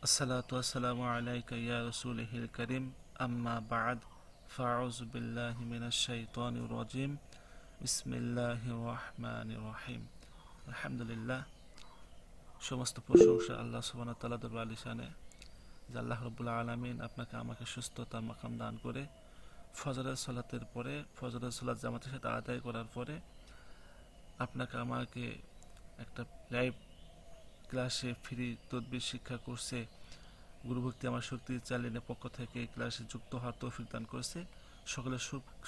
আসসালাতু ওয়াসসালামু আলাইকা ইয়া রাসূলিল কারীম আম্মা বা'দ ফাআউযু বিল্লাহি মিনাশ শাইতানির রাজীম বিসমিল্লাহির রহমানির রহিম আলহামদুলিল্লাহ। সমস্ত প্রশংসা আল্লাহ সুবহানাহু ওয়া তাআলার দরবারে শানে যে আল্লাহ রাব্বুল আলামিন আপনাকে আমাকে সুস্থতার মাকাম দান করে ফজরের সালাতের পরে ফজরের সালাত জামাতের সাথে আদায় করার পরে আপনাকে আমাকে একটা লাইভ ক্লাসে ফ্রি তদবির শিক্ষা করছে গুরুভক্তি আমার শক্তি চ্যানেলের পক্ষ থেকে এই ক্লাসে যুক্ত হওয়ার তৌফিক দান করেছে। সকলের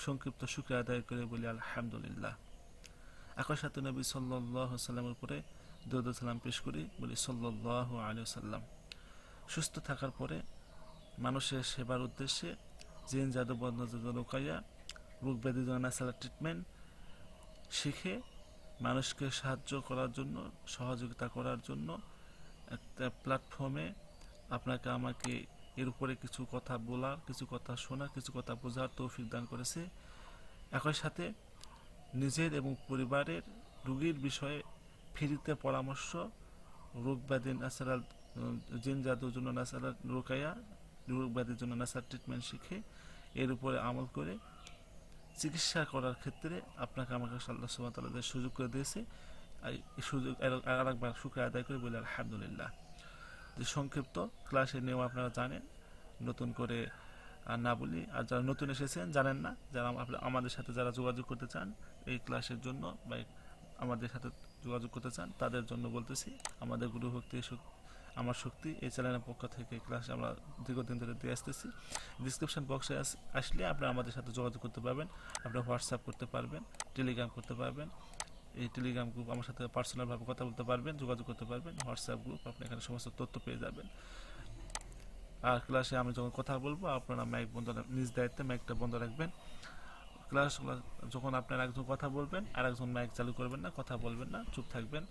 সংক্ষিপ্ত শুকরিয়া আদায় করে বলি আলহামদুলিল্লাহ। একই সাথে নবী সাল্লাল্লাহু সাল্লামের উপরে দরুদ ও সালাম পেশ করি, বলি সাল্লাল্লাহু আলাইহি সাল্লাম। সুস্থ থাকার পরে মানুষের সেবার উদ্দেশ্যে জিন জাদু বন্ধ রোকাইয়া রোগ ব্যাধি নাসালা ট্রিটমেন্ট শিখে মানুষকে সাহায্য করার জন্য, সহযোগিতা করার জন্য একটা প্ল্যাটফর্মে আপনাকে আমাকে এর উপরে কিছু কথা বলার, কিছু কথা শোনার, কিছু কথা বোঝার তৌফিক দান করেছে। একই সাথে নিজের এবং পরিবারের রোগীর বিষয়ে ফ্রিতে পরামর্শ, রোগ ব্যাধি ন্যাচারাল জিন জাদুর জন্য ন্যাচারাল রোকায়া, রোগ ব্যাধির জন্য ন্যাচারাল ট্রিটমেন্ট শিখে এর উপরে আমল করে চিকিৎসা করার ক্ষেত্রে আপনাকে আমাকে আল্লাহ সুবহানাহু ওয়া তাআলা সুযোগ করে দিয়েছে। এই সুযোগ আরেকবার শুকরিয়া আদায় করে বলি আলহামদুলিল্লাহ। যে সংক্ষিপ্ত ক্লাসের নিয়ম আপনারা জানেন, নতুন করে আর না বলি। আর যারা নতুন এসেছেন জানেন না, যারা আমাদের সাথে যারা যোগাযোগ করতে চান এই ক্লাসের জন্য বা আমাদের সাথে যোগাযোগ করতে চান তাদের জন্য বলতেছি, আমাদের গুরুভক্তি আমার শক্তি এই চ্যানেলের পক্ষ থেকে ক্লাস আমরা দীর্ঘদিন ধরে দিয়ে আসতেছি। ডিসক্রিপশন বক্সে আসলে আপনারা আমাদের সাথে যোগাযোগ করতে পারবেন, আপনারা হোয়াটসঅ্যাপ করতে পারবেন, টেলিগ্রাম করতে পারবেন। এই টেলিগ্রাম গ্রুপ আমার সাথে পার্সোনালভাবে কথা বলতে পারবেন, যোগাযোগ করতে পারবেন। হোয়াটসঅ্যাপ গ্রুপ, আপনি এখানে সমস্ত তথ্য পেয়ে যাবেন। আর ক্লাসে আমি যখন কথা বলবো আপনারা মাইক বন্ধ, নিজ দায়িত্বে মাইকটা বন্ধ রাখবেন। ক্লাস যখন আপনার একজন কথা বলবেন আর একজন মাইক চালু করবেন না, কথা বলবেন না, চুপ থাকবেন।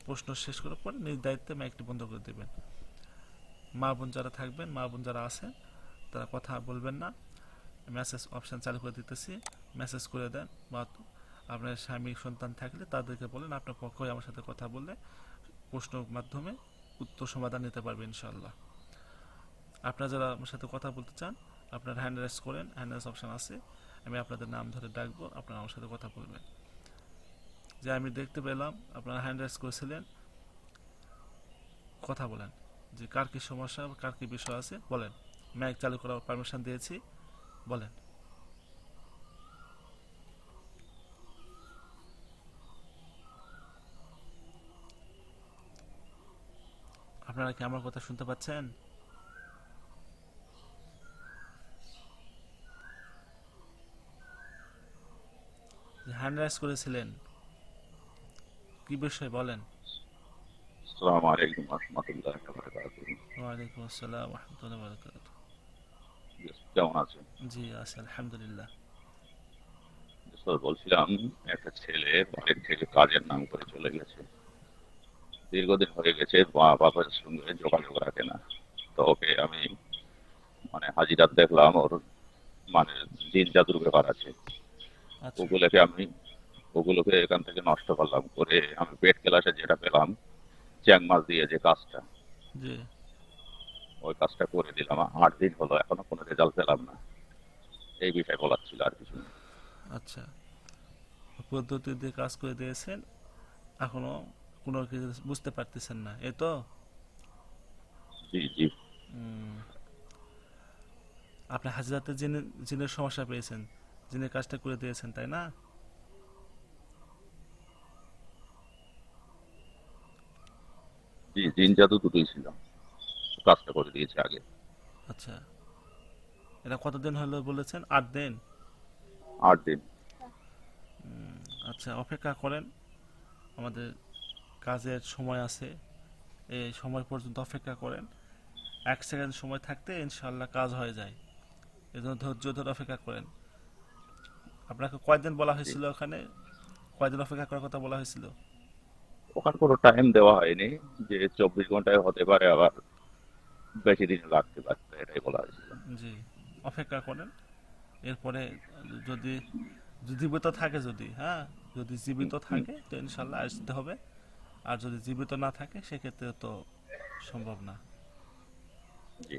প্রশ্ন শেষ করার পর নিজ দায়িত্বে মাইকটি বন্ধ করে দেবেন। মা বোন যারা থাকবেন, মা বোন যারা আছেন তারা কথা বলবেন না। মেসেজ অপশান চালু করে দিতেছি, মেসেজ করে দেন। বা আপনার স্বামী সন্তান থাকলে তাদেরকে বলেন আপনার পক্ষে আমার সাথে কথা বললে প্রশ্নের মাধ্যমে উত্তর সমাধান নিতে পারবে ইনশাল্লাহ। আপনারা যারা আমার সাথে কথা বলতে চান আপনার হ্যান্ড রাইজ করেন, হ্যান্ড রাইজ অপশান আছে, আমি আপনাদের নাম ধরে ডাকবো, আপনারা আমার সাথে কথা বলবেন। যে আমি দেখতে পেলাম আপনারা হ্যান্ড রাইজ করেছিলেন, কথা বলেন যে কার কি সমস্যা, কার কি বিষয় আছে বলেন। মাইক চালু করার পারমিশন দিয়েছি, বলেন। আপনারা কি আমার কথা শুনতে পাচ্ছেন? হ্যান্ড রাইজ করেছিলেন, কি বিষয় বলেন। আসসালামু আলাইকুম রহমতুল্লাহ বারাকাতুহু। ওয়ালাইকুম আসসালাম রহমতুল্লাহ বারাকাত। কেমন আছেন? জি আছে আলহামদুলিল্লাহ। স্যার, বলছিলাম একটা ছেলে বাড়ির থেকে কাজের নাম করে চলে গেছে। দীর্ঘদিন হয়ে গেছে মা বাবার সঙ্গে যোগাযোগ রাখে না। তো ওকে আমি হাজিরাত দেখলাম ওর মানে জিন জাদুর ব্যাপার আছে। আচ্ছা। ওগুলোকে আমি ওগুলোকে এখান থেকে নষ্ট করলাম করে আমি পেট ক্লাসে যেটা পেলাম চ্যাং মাছ দিয়ে যে কাজটা, জি। ওই কাজটা করে দিলাম। 8 দিন হলো, এখনো কোনো রেজাল্ট পেলাম না। এই বিষয়ে বলার ছিল, আর কিছু না। আচ্ছা, পদ্ধতি দিয়ে কাজ করে দিয়েছেন, এখনো কোনো কিছু বুঝতে পারতেছেন না, এই তো। জি জি। উম, আপনি হাজিরাতে জিনের সমস্যা পেয়েছেন, জিনের কাজটা করে দিয়েছেন তাই না? জি, জিন জাদু দুটোই ছিল, কাজটা করে দিয়েছে আগে। আচ্ছা, এটা কতদিন হলো বলেছেন? 8 দিন। 8 দিন। আচ্ছা, অপেক্ষা করেন, আমাদের কাজের সময় আছে, এই সময় পর্যন্ত অপেক্ষা করেন। 1 সেকেন্ড সময় থাকতে ইনশাল্লাহ কাজ হয়ে যায়, এজন্য ধৈর্য ধরে অপেক্ষা করেন। আপনাকে কয়দিন বলা জি। হয়েছিল ওখানে, কয়দিন অপেক্ষা করার কথা বলা হয়েছিল? ওখানে কোনো টাইম দেওয়া হয়নি যে 24 ঘন্টায় হতে পারে, আবার বেশি দিন লাগতে পারে, এটাই বলা হয়েছিল। জি, অপেক্ষা করেন। এরপরে যদি জীবিত থাকে, যদি হ্যাঁ, যদি হুম, জীবিত হুম। থাকে তো ইনশাল্লাহ আসতে হবে। আর যদি জীবিত না থাকে সেক্ষেত্রে তো সম্ভব না। জি।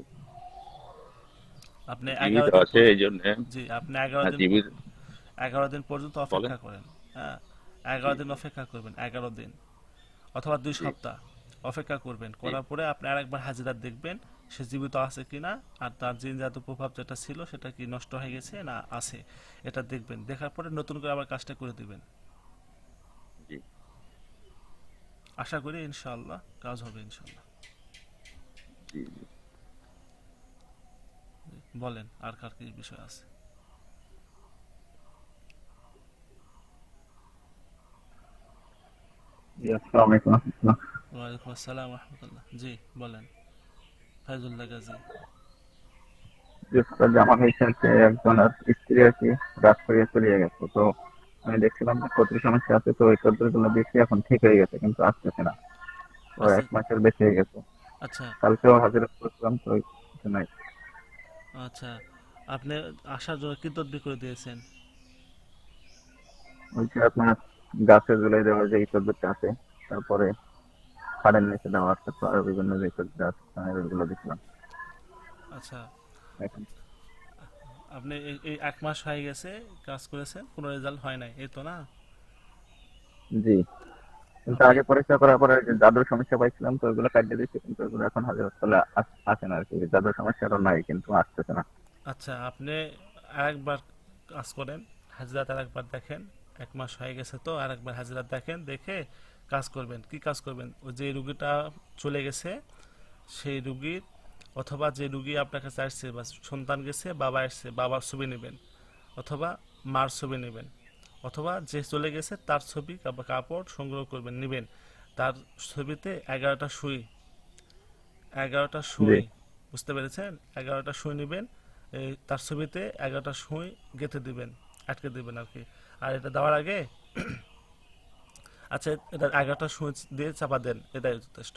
আপনি জীবিত 11 দিন আছে এই জন্য। জি, আপনি 11 হ্যাঁ, দিন জীবিত। 11 দিন পর্যন্ত বলেন। অপেক্ষা করেন। হ্যাঁ, জি 11 দিন জি অপেক্ষা করবেন, 11 দিন অথবা 2 জি সপ্তাহ অপেক্ষা করবেন। জি করার পরে আপনি আরেকবার হাজিরা দেখবেন সে জীবিত আছে কিনা, আর তার জিন জাদু প্রভাব যেটা ছিল সেটা কি নষ্ট হয়ে গেছে না আছে, এটা দেখবেন। দেখার পরে নতুন করে আবার কাজটা করে দিবেন। জি আশা করি ইনশাআল্লাহ কাজ হবে ইনশাআল্লাহ। জি জি। বলেন আর কার কি বিষয় আছে? জি, আসসালামু আলাইকুম। ওয়ালাইকুম আসসালাম রহমতুল্লাহ। জি বলেন, ফাইজুল্লাহ গাজী। জি, উস্তাদ, আমার হয়েছে আর কি, একজনের স্ত্রী আর কি রাত করিয়া চলিয়ে গেছে। তো আমি দেখছিলাম যে কত সমস্যা আছে, তো ওই তদ্দুর গুলো বেশি এখন ঠিক হয়ে গেছে, কিন্তু আসতেছে না। তো আচ্ছা 1 মাসের বেশি হয়ে গেছে। আচ্ছা কালকেও হাজিরা করেছিলাম, তো কিছু নাই। আচ্ছা, আপনি আসার জন্য কি তদবির করে দিয়েছেন? ওই যে আপনার গাছে ঝুলাই দেওয়ার যে এই তদ্দুরটা আছে, তারপরে ফাড়ের নিচে দেওয়া আছে, তো আরো বিভিন্ন যে তদ্দুর আছে আমি ওইগুলো দেখছিলাম আচ্ছা, এখন। আপনি এই 1 মাস হয়ে গেছে কাজ করেছেন, কোনো রেজাল্ট হয় নাই, এই তো না? জি, কিন্তু আপনি আগে পরীক্ষা করার পরে যে জাদুর সমস্যা পাইছিলাম, তো ওইগুলো কাটিয়ে দিচ্ছি, কিন্তু ওইগুলো এখন হাজিরা চলে আসে না আর কি। জাদুর সমস্যাটা নাই, কিন্তু আসতেছে না। আচ্ছা, আপনি আরেকবার কাজ করেন, হাজিরাত আরেকবার দেখেন। 1 মাস হয়ে গেছে তো আরেকবার হাজিরাত দেখেন, দেখে কাজ করবেন। কি কাজ করবেন? ওই যে রুগীটা চলে গেছে সেই রুগীর, অথবা যে রুগী আপনার কাছে আসছে বা সন্তান গেছে বাবা আসছে বাবার ছবি নেবেন, অথবা মার ছবি নেবেন, অথবা যে চলে গেছে তার ছবি বা কাপড় সংগ্রহ করবেন নেবেন। তার ছবিতে 11টা সুই, 11টা জি সুই, বুঝতে পেরেছেন? 11টা সুই নেবেন, এই তার ছবিতে 11টা সুই গেঁথে দিবেন, আটকে দিবেন আর কি। আর এটা দেওয়ার আগে আচ্ছা, এটা 11টা সুই দিয়ে চাপা দেন, এটাই যথেষ্ট।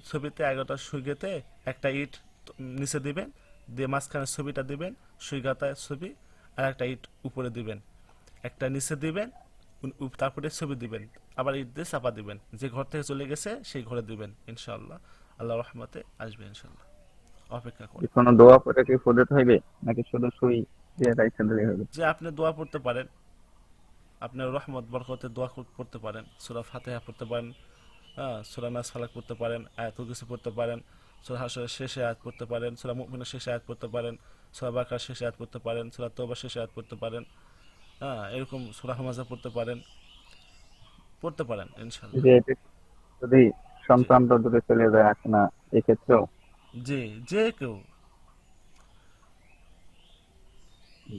ছবিতে 11টা সুই গেঁথে একটা ইট নিচে দিবেন, দিয়ে মাঝখানে ছবিটা দিবেন, সুই গাঁথায় ছবি, আর একটা ইট উপরে দিবেন, একটা নিচে দিবেন, তারপরে ছবি দিবেন, আবার ইট দিয়ে চাপা দিবেন। যে ঘর থেকে চলে গেছে সেই ঘরে দিবেন ইনশাআল্লাহ। আল্লাহ রহমতে আসবে ইনশাআল্লাহ। অপেক্ষা কি করেন। কোনো দোয়া পরে কি ফজত হইবে, নাকি শুধু সুই দিয়ে রাইখা দিলেই হবে? যে আপনি দোয়া পড়তে পারেন, আপনার রহমত বরকতে দোয়া পড়তে পারেন, সূরা ফাতিহা পড়তে পারেন, হ্যাঁ, সূরা নাস ফালাক পড়তে পারেন, আয়াতুল কুরসি পড়তে পারেন, সূরা হাশরের শেষে আয়াত পড়তে পারেন, সূরা মুমিনের শেষে আয়াত পড়তে পারেন, সূরা বাকারার শেষে আয়াত পড়তে পারেন, সূরা তওবার শেষে আয়াত পড়তে পারেন, হ্যাঁ, এরকম সূরা হামাজা পড়তে পারেন ইনশাআল্লাহ। যে এটা যদি জি সন্তান দূরে চলে যায়, আসে না, এক্ষেত্রেও? জি, যে কেউ।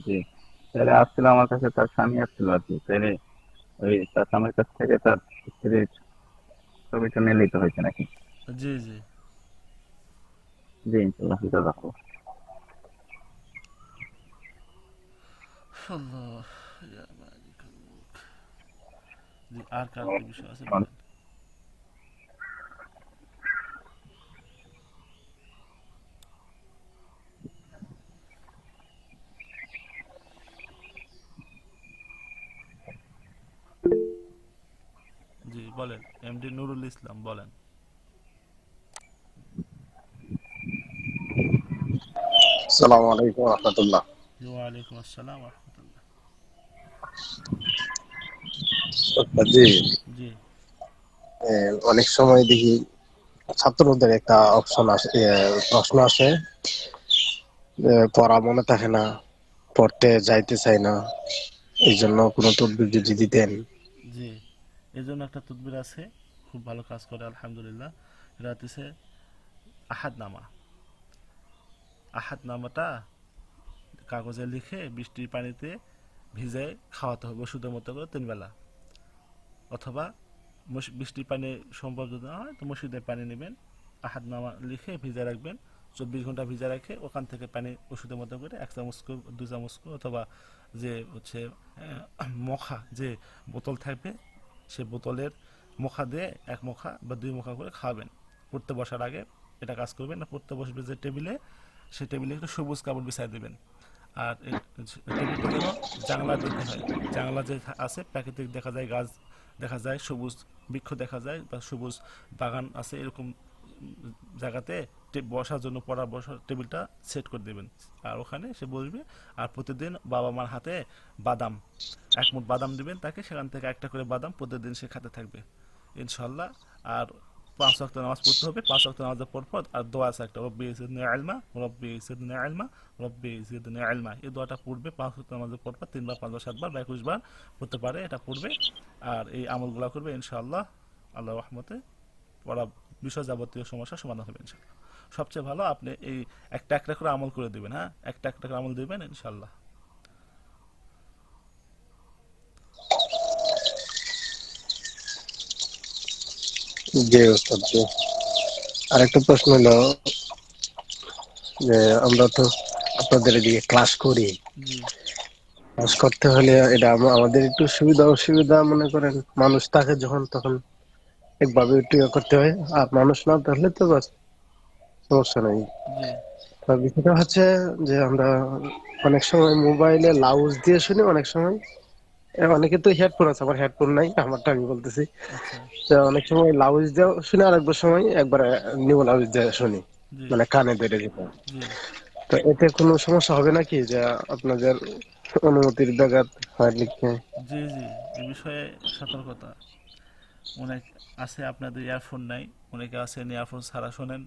জি, তাহলে আসছিল আমার কাছে, তার স্বামী আসছিল আর কি। তাহলে ওই তার স্বামীর কাছ থেকে তার স্ত্রীর ছবিটা নিয়ে নিতে হয়েছে নাকি? জি জি। জি, ইনশাল্লাহ সেটা রাখবো। আল্লাহ, ইয়া মালিকাল মুলক। জি, আর কার কি বিষয় আছে বলেন? জি বলেন, এমডি নুরুল ইসলাম বলেন। আসসালামু আলাইকুম রহমতুল্লাহ। জি, ওয়ালাইকুম আসসালাম রহমতুল্লাহ। জি, জি অনেক সময় দেখি ছাত্রদের একটা অপশন আসে, প্রশ্ন আসে, পড়া মনে থাকে না, পড়তে যাইতে চাই না, এই জন্য কোনো তদবির যদি দিতেন। জি, এই জন্য একটা তদবির আছে, খুব ভালো কাজ করে আলহামদুলিল্লাহ। এটা হচ্ছে আহাদ নামা। আহাদ নামাটা কাগজে লিখে বৃষ্টির পানিতে ভিজায় খাওয়াতে হবে ওষুধের মতো করে 3 বেলা, অথবা বৃষ্টির পানি সম্ভব যদি না হয় তো মসজিদের পানি নেবেন, আহাদ নামা লিখে ভিজা রাখবেন, 24 ঘন্টা ভিজা রেখে ওখান থেকে পানি ওষুধের মতো করে 1 চামচ করে 2 চামচ করে, অথবা যে হচ্ছে মখা যে বোতল থাকবে সে বোতলের মুখা দিয়ে 1 মুখা বা 2 মুখা করে খাওয়াবেন পড়তে বসার আগে। এটা কাজ করবেন না, পড়তে বসবে যে টেবিলে, সেই টেবিলে একটু সবুজ কাপড় বিছাই দেবেন। আর টেবিলটা যেন জানলার দিকে হয়। জানলা যে আছে প্রাকৃতিক দেখা যায়, গাছ দেখা যায়, সবুজ বৃক্ষ দেখা যায় বা সবুজ বাগান আছে, এরকম জায়গাতে বসার জন্য পড়ার বসার টেবিলটা সেট করে দেবেন, আর ওখানে সে বসবে। আর প্রতিদিন বাবা মার হাতে বাদাম, এক মুঠ বাদাম দিবেন তাকে, সেখান থেকে একটা করে বাদাম প্রতিদিন সে খেতে থাকবে ইনশাল্লাহ। আর 5 ওয়াক্ত নামাজ পড়তে হবে, 5 ওয়াক্ত নামাজের পর আর দোয়া আছে একটা, রব্বি জিদনি ইলমা, রব্বি জিদনি ইলমা, রব্বি জিদনি ইলমা। এই দোয়াটা পড়বে 5 ওয়াক্ত নামাজের পর 3 বার, 5 বার, 7 বার বা 21 বার পড়তে পারে, এটা পড়বে। আর এই আমলগুলো করবে ইনশাআল্লাহ, আল্লাহ রহমতে পড়া বিষয় যাবতীয় সমস্যার সমাধান হবে ইনশাআল্লাহ। সবচেয়ে ভালো আপনি এই একটা একটা করে আমল করে দিবেন, হ্যাঁ, একটা একটা করে আমল দিবেন ইনশাআল্লাহ। জি ওস্তাদ জি। আরেকটা প্রশ্ন হলো যে আমরা তো আপনাদের এদিকে ক্লাস করি, জি ক্লাস করতে হলে এটা আমাদের একটু সুবিধা অসুবিধা মনে করেন, মানুষ থাকে যখন তখন একভাবে একটু ইয়ে করতে হয়, আর মানুষ না থাকলে তো বাস সমস্যা নাই। জি তো বিষয়টা হচ্ছে যে আমরা অনেক সময় মোবাইলে লাউজ দিয়ে শুনি, অনেক সময় অনেকে তো হেডফোন আছে, আমার হেডফোন নাই, আমারটা আমি বলতেছি। আচ্ছা তো অনেক সময় লাউজ দিয়ে শুনি, আর একবার সময় একবার নিউ লাউজ দিয়ে শুনি, জি মানে কানে ধরে যেটা। জি তো এতে কোনো সমস্যা হবে নাকি, যে আপনাদের অনুমতির ব্যাঘাত হয় লিখে? জি জি এ বিষয়ে সতর্কতা। অনেক আছে আপনাদের ইয়ারফোন নাই, অনেকে আছেন ইয়ারফোন ছাড়া শোনেন,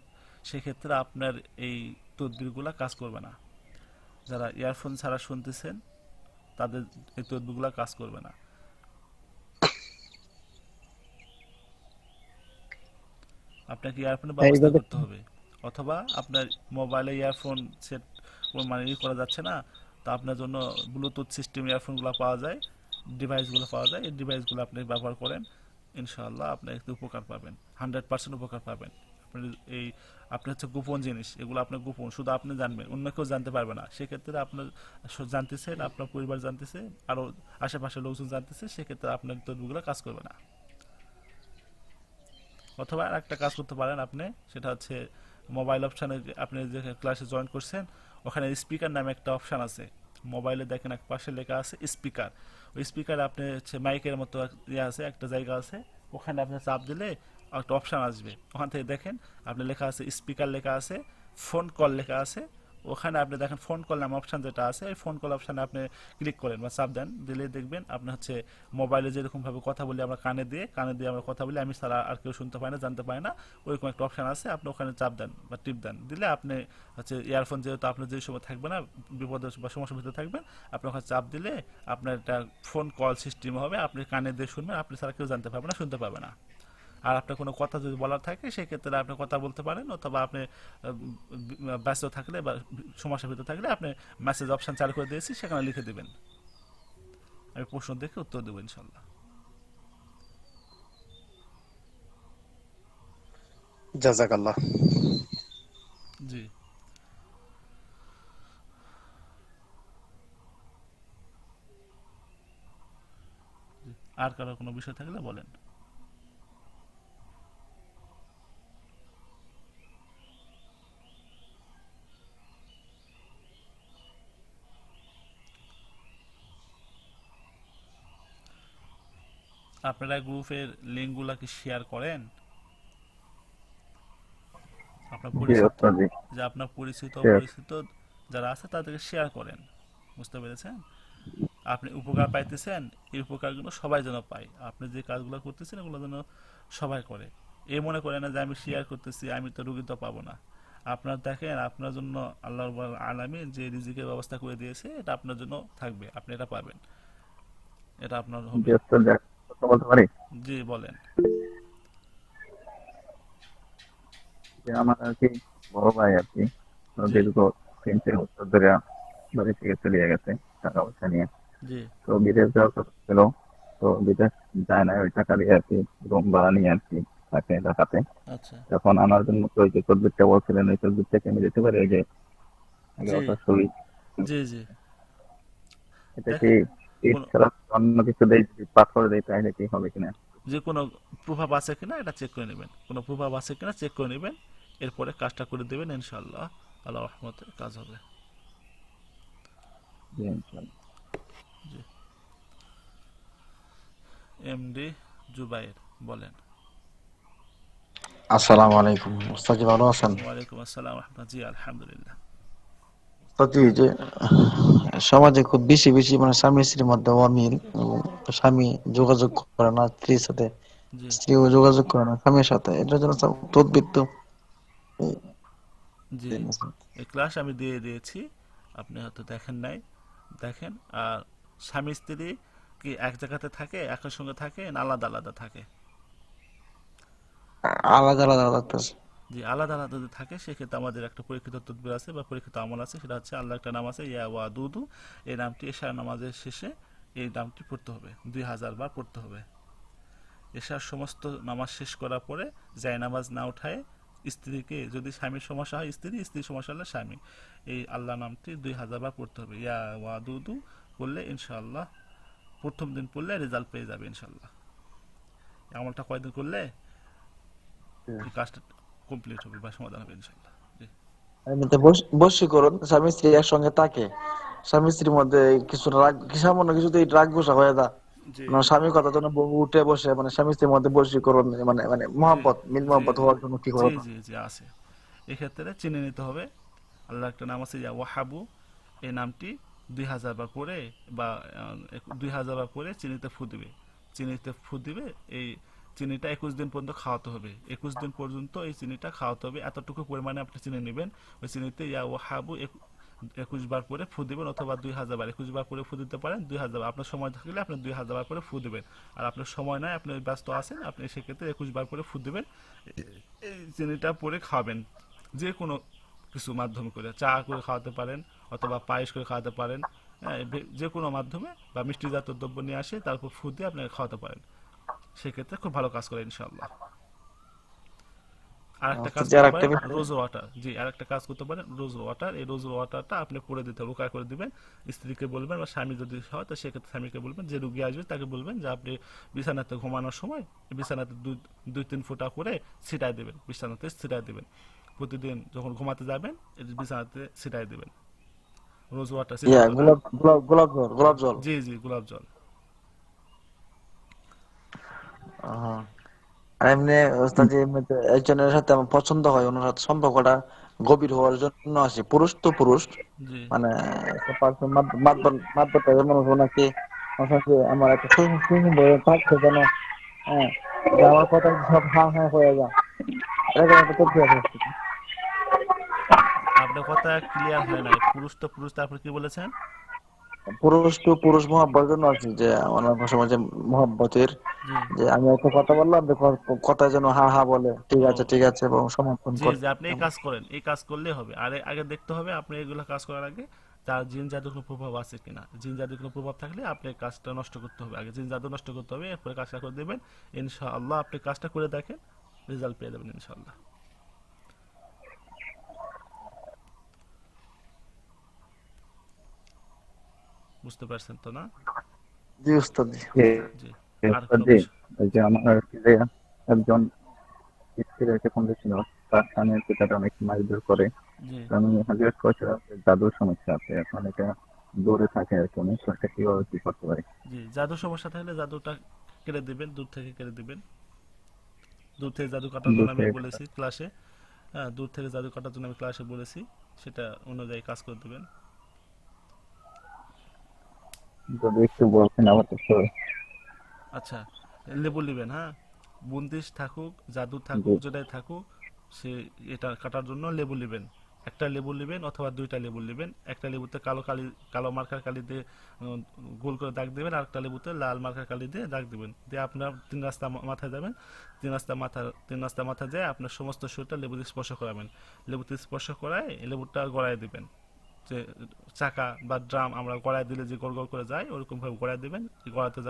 সেক্ষেত্রে আপনার এই তদবিরগুলা কাজ করবে না। যারা ইয়ারফোন ছাড়া শুনতেছেন তাদের এই তদবিরগুলা কাজ করবে না। আপনাকে ইয়ারফোনের ব্যবস্থা এইভাবে করতে হবে, অথবা আপনার মোবাইলে ইয়ারফোন সেট মানে করা যাচ্ছে না, তো আপনার জন্য ব্লুটুথ সিস্টেম ইয়ারফোনগুলো পাওয়া যায়, ডিভাইসগুলো পাওয়া যায়, এই ডিভাইসগুলো আপনি ব্যবহার করেন ইনশাআল্লাহ আপনি একটু উপকার পাবেন, 100% উপকার পাবেন। আপনি এই আপনার হচ্ছে গোপন জিনিস, এগুলো আপনার গোপন, শুধু আপনি জানবেন, অন্য কেউ জানতে পারবে না। সেক্ষেত্রে আপনার জানতেছেন, আপনার পরিবার জানতেছে, আরও আশেপাশের লোকজন জানতেছে, সেক্ষেত্রে আপনার তথ্যগুলো কাজ করবে না। অথবা আর একটা কাজ করতে পারেন আপনি, সেটা হচ্ছে মোবাইল অপশানে আপনি যে ক্লাসে জয়েন করছেন, ওখানে স্পিকার নামে একটা অপশান আছে, মোবাইলে দেখেন এক পাশে লেখা আছে স্পিকার। ওই স্পিকারে আপনি হচ্ছে মাইকের মতো ইয়ে আছে, একটা জায়গা আছে, ওখানে আপনি চাপ দিলে একটা অপশান আসবে, ওখান থেকে দেখেন আপনি লেখা আছে স্পিকার, লেখা আছে ফোন কল, লেখা আছে। ওখানে আপনি দেখেন ফোন কল নামে অপশান যেটা আছে, ওই ফোন কল অপশানে আপনি ক্লিক করেন বা চাপ দেন, দিলে দেখবেন আপনি হচ্ছে মোবাইলে যেরকমভাবে কথা বলি আমরা, কানে দিয়ে আমরা কথা বলি, আমি ছাড়া আর কেউ শুনতে পায় না, জানতে পায় না, ওইরকম একটা অপশান আছে, আপনি ওখানে চাপ দেন বা টিপ দেন, দিলে আপনি হচ্ছে ইয়ারফোন, যেহেতু আপনি যে সময় থাকবে না, বিপদে বা সমস্যার ভিতরে থাকবেন, আপনি ওখানে চাপ দিলে আপনার একটা ফোন কল সিস্টেম হবে, আপনি কানে দিয়ে শুনবেন, আপনি ছাড়া কেউ জানতে পারবে না, শুনতে পাবে না। আর আপনার কোনো কথা যদি বলার থাকে সেক্ষেত্রে আপনি কথা বলতে পারেন, অথবা আপনি ব্যস্ত থাকলে বা সমস্যার ভিতরে থাকলে আপনি মেসেজ অপশন চালু করে দিয়েছি, সেখানে লিখে দেবেন, আমি প্রশ্ন দেখে উত্তর দেবো ইনশাল্লাহ। জাযাকাল্লাহ। জি জি। আর কারো কোনো বিষয় থাকলে বলেন। আপনারা গ্রুপের লিঙ্কগুলো কি শেয়ার করেন? আপনার জি পরিচিত, ওস্তাদ জি। যে আপনার পরিচিত ঠিক অপরিচিত যারা আছে তাদেরকে শেয়ার করেন, বুঝতে পেরেছেন? আপনি উপকার পাইতেছেন, এই উপকারগুলো সবাই যেন পায়, আপনি যে কাজগুলো করতেছেন এগুলো যেন সবাই করে। এ মনে করে না যে আমি শেয়ার করতেছি, আমি তো রুগী তো পাবো না। আপনার দেখেন, আপনার জন্য আল্লাহ রাব্বুল আলামিন যে রিজিকের ব্যবস্থা করে দিয়েছে, এটা আপনার জন্য থাকবে, আপনি এটা পাবেন, এটা আপনার জি হবে। ওস্তাদ জি, একটা কথা বলতে পারি? জি বলেন। যে আমার আর কি বড় ভাই আর কি, তো জি দীর্ঘ 3-4 বছর ধরে বাড়ি থেকে চলে গেছে টাকা পয়সা নিয়ে। জি তো বিদেশ যাওয়ার কথা ছিল, তো বিদেশ যায় না, ওই টাকা দিয়ে আর কি রুম ভাড়া নিয়ে আর কি থাকে ঢাকাতে। আচ্ছা। এখন আমার জন্য তো ওই যে তদবিরটা বলছিলেন, ওই তদবিরটাকে আমি দিতে পারি, ওই যে আগে জি ওটা সই, জি জি এটা কি দেখেন, ইট কোন ছাড়া অন্য কিছু দেয়, যদি পাথর দেয় তাহলে কি হবে কিনা? যে কোনো প্রভাব আছে কিনা এটা চেক করে নেবেন, কোনো প্রভাব আছে কিনা চেক করে নেবেন, এরপরে কাজটা করে দেবেন ইনশাল্লাহ, আল্লাহ রহমতে কাজ হবে। জি ইনশাল্লাহ। জি। এমডি জুবাইর বলেন। আসসালামু আলাইকুম। ওস্তাদ জি ভালো আছেন? ওয়ালাইকুম আসসালাম রহমতুল্লাহ। জি আলহামদুলিল্লাহ। ওস্তাদ জি যে সমাজে খুব বেশি বেশি মানে স্বামী স্ত্রীর মধ্যে অমিল, এবং স্বামী যোগাযোগ করে না স্ত্রীর সাথে, জি স্ত্রীও যোগাযোগ করে না স্বামীর সাথে, এটার জন্য সব তদ্বিত্ত। জি, এই ক্লাস আমি দিয়ে দিয়েছি, আপনি হয়তো দেখেন নাই। দেখেন। আর স্বামী স্ত্রী কি এক জায়গাতে থাকে, একই সঙ্গে থাকে না আলাদা আলাদা থাকে? আলাদা আলাদা লাগতেছে। জি, আলাদা আলাদা যদি থাকে সেক্ষেত্রে আমাদের একটা পরীক্ষিত তদবির আছে বা পরীক্ষিত আমল আছে, সেটা হচ্ছে আল্লাহ একটা নাম আছে ইয়া ওয়াদুদু। এই নামটি এশার নামাজের শেষে এই নামটি পড়তে হবে, 2000 বার পড়তে হবে। এশার সমস্ত নামাজ শেষ করার পরে নামাজ না উঠায় স্ত্রীকে, যদি স্বামীর সমস্যা হয় স্ত্রী, স্ত্রীর সমস্যা হলে স্বামী, এই আল্লাহ নামটি 2000 বার পড়তে হবে। ইয়া ওয়াদুদু পড়লে ইনশাআল্লাহ প্রথম দিন পড়লে রেজাল্ট পেয়ে যাবে ইনশাআল্লাহ। এই আমলটা কয়দিন করলে এই কাজটা কমপ্লিট হবে বা সমাধান হবে ইনশাআল্লাহ। জি এমনিতে বশীকরণ স্বামী স্ত্রী একসঙ্গে থাকে, স্বামী স্ত্রীর মধ্যে কিছু রাগ, সামান্য কিছুতেই রাগ গোসা হয়ে যায়, জি মানে স্বামীর কথা জন্য বউ উঠে বসে, মানে স্বামী স্ত্রীর মধ্যে বশীকরণ, মানে মানে জি মহব্বত, মিল জি মহব্বত জি হওয়ার জন্য কি জি করো? জি জি আছে। এক্ষেত্রে চিনে নিতে হবে আল্লাহ একটা নাম আছে ইয়া ওয়াহাবু। এই নামটি 2000 বার পরে বা 2000 বার পরে চিনিতে ফু দিবে। চিনিতে ফু দিবে। এই চিনিটা 21 দিন পর্যন্ত খাওয়াতে হবে, 21 দিন পর্যন্ত এই চিনিটা খাওয়াতে হবে। এতটুকু পরিমাণে আপনি চিনি নেবেন। ওই চিনিতে ইয়া ওয়াহাবু 21 বার করে ফু দিবেন, অথবা 2000 বার, 21 বার করে ফু দিতে পারেন, 2000 বার আপনার সময় থাকলে আপনি 2000 বার করে ফু দিবেন। আর আপনার সময় নাই, আপনি ব্যস্ত আছেন, আপনি সেক্ষেত্রে 21 বার করে ফু দিবেন। এই চিনিটা পরে খাবেন, যে কোনো কিছু মাধ্যমে করে চা করে খাওয়াতে পারেন, অথবা পায়েস করে খাওয়াতে পারেন। হ্যাঁ, যে কোনো মাধ্যমে বা মিষ্টি জাতীয় দ্রব্য নিয়ে আসে তারপর ফু দিয়ে আপনি খাওয়াতে পারেন, সেক্ষেত্রে খুব ভালো কাজ করে ইনশাআল্লাহ। আর একটা কাজ যে আর করতে একটা পারেন বিষয়, রোজ ওয়াটার। জি, আর একটা কাজ করতে পারেন রোজ ওয়াটার। এই রোজ ওয়াটারটা আপনি করে দিতে হবে, রোকায় করে দিবেন। স্ত্রীকে বলবেন বা স্বামী যদি হয় তো সেক্ষেত্রে স্বামীকে বলবেন, যে রুগী আসবে তাকে বলবেন যে আপনি বিছানাতে ঘুমানোর সময় বিছানাতে 2-3 ফোঁটা করে ছিটাই দেবেন, বিছানাতে ছিটাই দেবেন। প্রতিদিন যখন ঘুমাতে যাবেন এই বিছানাতে ছিটাই দেবেন। রোজ ওয়াটার চিনেন ইয়া তো না? গোলাপ গোলাপ গোলাপ জল, গোলাপ জল। জি জি, গোলাপ জল। আহ, আর এমনি ওস্তাদ জি, এমনিতে একজনের সাথে আমার পছন্দ হয়, ওনার সাথে সম্পর্কটা গভীর হওয়ার জন্য আসে, পুরুষ তো পুরুষ, জি মানে একটা পার্সন মাতবার মাতবার টাইপের মানুষ, ওনাকে আমার সাথে আমার একটা সুন্দর থাকছে যেন, হ্যাঁ, যে আমার কথা সব হ্যাঁ হ্যাঁ হয়ে যায়, এরকম একটা তথ্য আছে। আপনার কথা ক্লিয়ার হয় নাই। পুরুষ তো পুরুষ, তারপর কি বলেছেন? পুরুষ তো পুরুষ মহব্বতের জন্য আছে, যে আমার সময় যে মহব্বতের, জি যে আমি একটা কথা বললাম, দেখো কথা যেন হা হা বলে, ঠিক ও আছে ঠিক আছে, এবং সমর্থন জি করে। জি, আপনি এই কাজ করেন, এই কাজ করলেই হবে। আর আগে দেখতে হবে আপনি এগুলো কাজ করার আগে তার জিন জাদুর কোনো প্রভাব আছে কিনা। জিন জাদুর কোনো প্রভাব থাকলে আপনি কাজটা নষ্ট করতে হবে, আগে জিন জাদু নষ্ট করতে হবে, এরপরে কাজটা করে দেবেন। ইনশাআল্লাহ আপনি কাজটা করে দেখেন, রেজাল্ট পেয়ে যাবেন ইনশাআল্লাহ। বুঝতে পারছেন তো না? জি উস্তাদ জি। জি। আর কোনো জি, বিষয়? ওই যে আমার আর কি যে একজন স্ত্রীর একটা ফোন ছিল, তার স্বামী আর কি তারা অনেক মারধর করে। জি তো আমি জিজ্ঞেস করছিলাম যে জাদুর সমস্যা আছে, এখন এটা দূরে থাকে আর কি, অনেক তো এটা কিভাবে কি করতে পারি? জি, জাদুর সমস্যা থাকলে জাদুটা কেটে দিবেন, দূর থেকে কেটে দিবেন। দূর থেকে জাদু কাটার দূর জন্য আমি থেকে বলেছি ক্লাসে। হ্যাঁ, দূর থেকে জাদু কাটার জন্য আমি ক্লাসে বলেছি, সেটা অনুযায়ী কাজ করে দেবেন। যদি একটু বলছেন আমার তো আচ্ছা, লেবু নেবেন। হ্যাঁ, বন্দিশ থাকুক, জাদু যে থাকুক, যেটাই থাকুক, সে এটা কাটার জন্য লেবু নেবেন। একটা লেবু নেবেন অথবা দুইটা লেবু নেবেন। একটা লেবুতে কালো মার্কার কালি দিয়ে গোল করে দাগ দেবেন, আর একটা লেবুতে লাল মার্কার কালি দিয়ে দাগ দেবেন। দিয়ে আপনার 3 রাস্তা মাথায় যাবেন। 3 রাস্তা মাথা দিয়ে আপনার সমস্ত শরীরটা লেবুতে স্পর্শ করাবেন। লেবুতে স্পর্শ করায় লেবুটা গড়ায় দিবেন। যে চাকা বা ড্রাম আমরা গড়ায় দিলে যে গোল গোল করে যায়, ওরকম ভাবে গড়ায় দিবেন। গড়াতে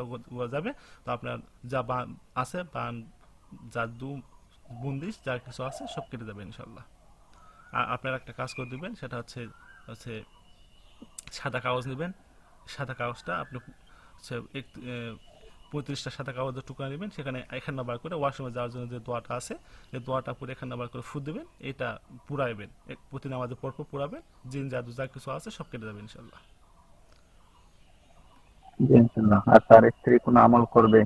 যাবে। তো আপনার যা বান আছে, বান, জাদু, বন্দিশ যা কিছু আছে সব কেটে যাবে ইনশাল্লাহ। আর আপনার একটা কাজ করে দিবেন, সেটা হচ্ছে হচ্ছে সাদা কাগজ নেবেন। সাদা কাগজটা আপনি হচ্ছে 35টা সাদা কাগজের টুকরা নেবেন, সেখানে 51 বার করে ওয়াশরুমে যাওয়ার জন্য যে দোয়াটা আছে, এই দোয়াটা পুরো 51 বার করে ফু দেবেন। এটা পুরাইবেন, প্রতি নামাজে পরপর পুরাবেন। জিন জাদু যা কিছু আছে সব কেটে যাবে ইনশাল্লাহ। ইনশাল্লাহ। আর তার স্ত্রী কোনো আমল করবে,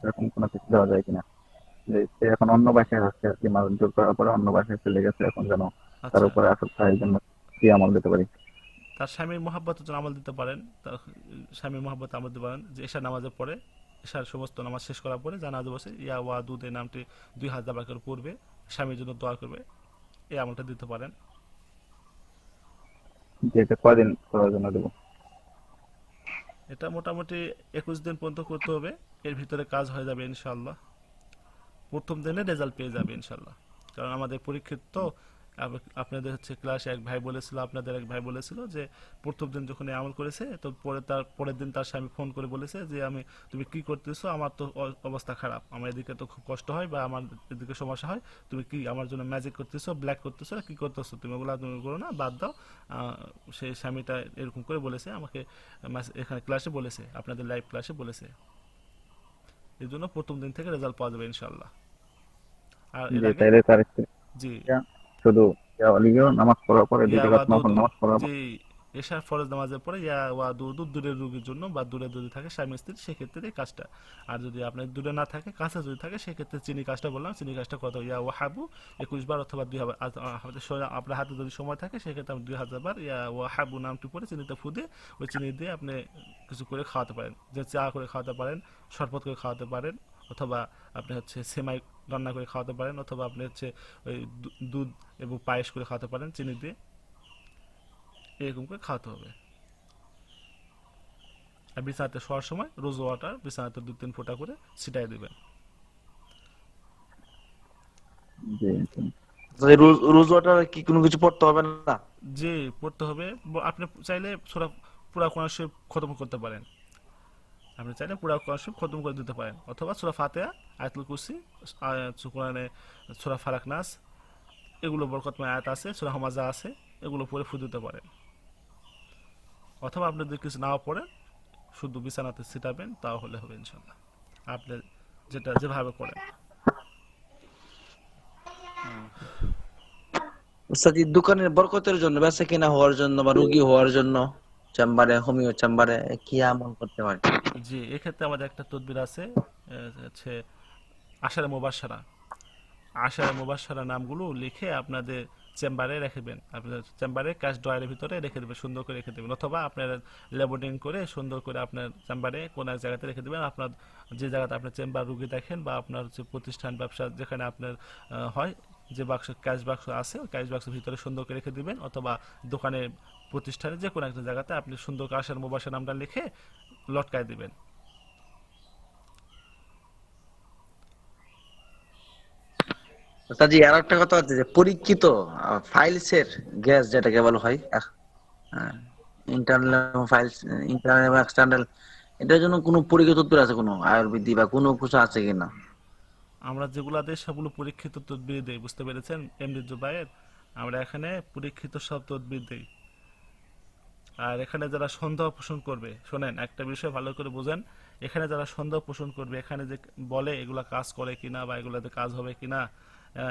এরকম কোনো কিছু দেওয়া যায় কিনা? যে সে এখন অন্য বাসায় আছে আর কি, মারধর করার পরে অন্য বাসায় চলে গেছে, এখন যেন তার আচ্ছা, উপরে আসক্ত হয়, এই জন্য কি আমল দিতে পারি? তার স্বামীর মহাব্বতের জন্য আমল দিতে পারেন। তার স্বামীর মহাব্বত আমল দিতে পারেন যে এশার নামাজের পরে, এশার সমস্ত নামাজ শেষ করার পরে জানাজা বসে ইয়া ওয়াদুদ এই নামটি 2000 বার করে পড়বে, স্বামীর জন্য দোয়া করবে, এই আমলটা দিতে পারেন। যে এটা কয়দিন করার জন্য দেবো? এটা মোটামুটি 21 দিন পর্যন্ত করতে হবে, এর ভিতরে কাজ হয়ে যাবে ইনশাআল্লাহ। প্রথম দিনে রেজাল্ট পেয়ে যাবে ইনশাল্লাহ। কারণ আমাদের পরীক্ষিত তো, আপনাদের হচ্ছে ক্লাসে এক ভাই বলেছিল, আপনাদের এক ভাই বলেছিল যে প্রথম দিন যখন এই আমল করেছে তো পরে তার পরের দিন তার স্বামী ফোন করে বলেছে যে তুমি কি করতেছো, আমার তো অবস্থা খারাপ, আমার এদিকে তো খুব কষ্ট হয় বা আমার এদিকে সমস্যা হয়, তুমি কি আমার জন্য ম্যাজিক করতেছো, ব্ল্যাক করতেছো, কি করতেছো তুমি, ওগুলো তুমি করো না, বাদ দাও। সেই স্বামীটা এরকম করে বলেছে আমাকে, এখানে ক্লাসে বলেছে, আপনাদের লাইভ ক্লাসে বলেছে। এই জন্য প্রথম দিন থেকে রেজাল্ট পাওয়া যাবে ইনশাল্লাহ। আর এর যে আগে, তাইলে তার স্ত্রী জি, শুধু লিগেও নামাজ পড়ার পরে, দুই ইয়া রাকাত নফল ওয়াদুদু, নামাজ পড়ার যে পর এশার ফরজ নামাজের পরে ইয়া ওয়াদুদু দূরের রোগীর জন্য, বা দূরে যদি থাকে স্বামী স্ত্রী, সেক্ষেত্রে এই কাজটা। আর যদি আপনার দূরে না থাকে, কাছে যদি থাকে, সেক্ষেত্রে চিনি কাজটা বললাম, চিনি কাজটা কত, ইয়া ওয়াহাবু 21 বার অথবা 2000 আপনার হাতে যদি সময় থাকে সেক্ষেত্রে আপনি 2000 বার ইয়া ওয়াহাবু নামটি পরে চিনিতে ফুদে, ওই চিনি দিয়ে আপনি কিছু করে খাওয়াতে পারেন, যে চা করে খাওয়াতে পারেন, শরবত করে খাওয়াতে পারেন, অথবা আপনি হচ্ছে সেমাই রান্না করে খাওয়াতে পারেন, অথবা আপনি হচ্ছে ওই দুধ এবং পায়েস করে খাওয়াতে পারেন চিনি দিয়ে, এরকম করে খাওয়াতে হবে। আর বিছানাতে শোয়ার সময় রোজ ওয়াটার বিছানাতে 2-3 ফোঁটা করে ছিটাই দেবেন। যে তো এই রোজ ওয়াটার কি কোনো কিছু পড়তে হবে না? যে পড়তে হবে, আপনি চাইলে সূরা পুরা কোরআন শরীফ খতম করতে পারেন, আপনি চাইলে পুরা কোরআন শরীফ খতম করে দিতে পারেন, অথবা সূরা ফাতিহা, আয়াতুল কুরসি, কোরআনে সূরা ফালাক নাস, এগুলো বরকতময় আয়াত আছে, সূরা হামাজা আছে, এগুলো পড়ে ফু দিতে পারেন। অথবা আপনি যদি কিছু নাও পড়েন, শুধু বিছানাতে ছিটাবেন, তাও হলে হবে ইনশাল্লাহ, আপনি যেটা যেভাবে করেন। উস্তাদ, এই দোকানের বরকতের জন্য, বেচা কিনা হওয়ার জন্য বা রোগী হওয়ার জন্য চেম্বারে, হোমিও চেম্বারে কি আমল করতে পারি? জি, এক্ষেত্রে আমাদের একটা তদবির আছে, হচ্ছে আশারে মুবাশশারা। আশারে মুবাশশারা নামগুলো লিখে আপনাদের চেম্বারে রেখেবেন, আপনাদের চেম্বারে ক্যাশ ড্রয়ারের ভিতরে রেখে দেবেন, সুন্দর করে রেখে দেবেন, অথবা আপনার লেবেলিং করে সুন্দর করে আপনার চেম্বারে কোন এক জায়গাতে রেখে দেবেন। আপনার যে জায়গাতে আপনার চেম্বার রুগী দেখেন, বা আপনার হচ্ছে প্রতিষ্ঠান ব্যবসা যেখানে আপনার হয়, যে বাক্স ক্যাশ বাক্স আছে, ওই ক্যাশ বাক্সের ভিতরে সুন্দর করে রেখে দিবেন, অথবা দোকানে, প্রতিষ্ঠানে যে কোনো একটা জায়গাতে আপনি সুন্দর করে আশার মুবাশশারা নামটা লিখে লটকায় দিবেন। উস্তাদ জি, আর একটা কথা হচ্ছে যে পরীক্ষিত ফাইলসের গ্যাস যেটাকে বলা হয়, ইন্টারনাল ফাইলস, ইন্টারনাল এবং এক্সটার্নাল, এটার জন্য কোনো পরীক্ষিত তথ্য আছে, কোনো আয়ুর্বেদিক বা কোনো কিছু আছে কিনা? আমরা যেগুলা দেই সবগুলো পরীক্ষিত তদবির দেই, বুঝতে পেরেছেন এমডি জুবায়ের? আমরা এখানে পরীক্ষিত সব তদবির দেই। আর এখানে যারা সন্দেহ পোষণ করবে, শোনেন একটা বিষয় ভালো করে বুঝেন, এখানে যারা সন্দেহ পোষণ করবে, এখানে যে বলে এগুলা কাজ করে কিনা বা এগুলাতে কাজ হবে কিনা,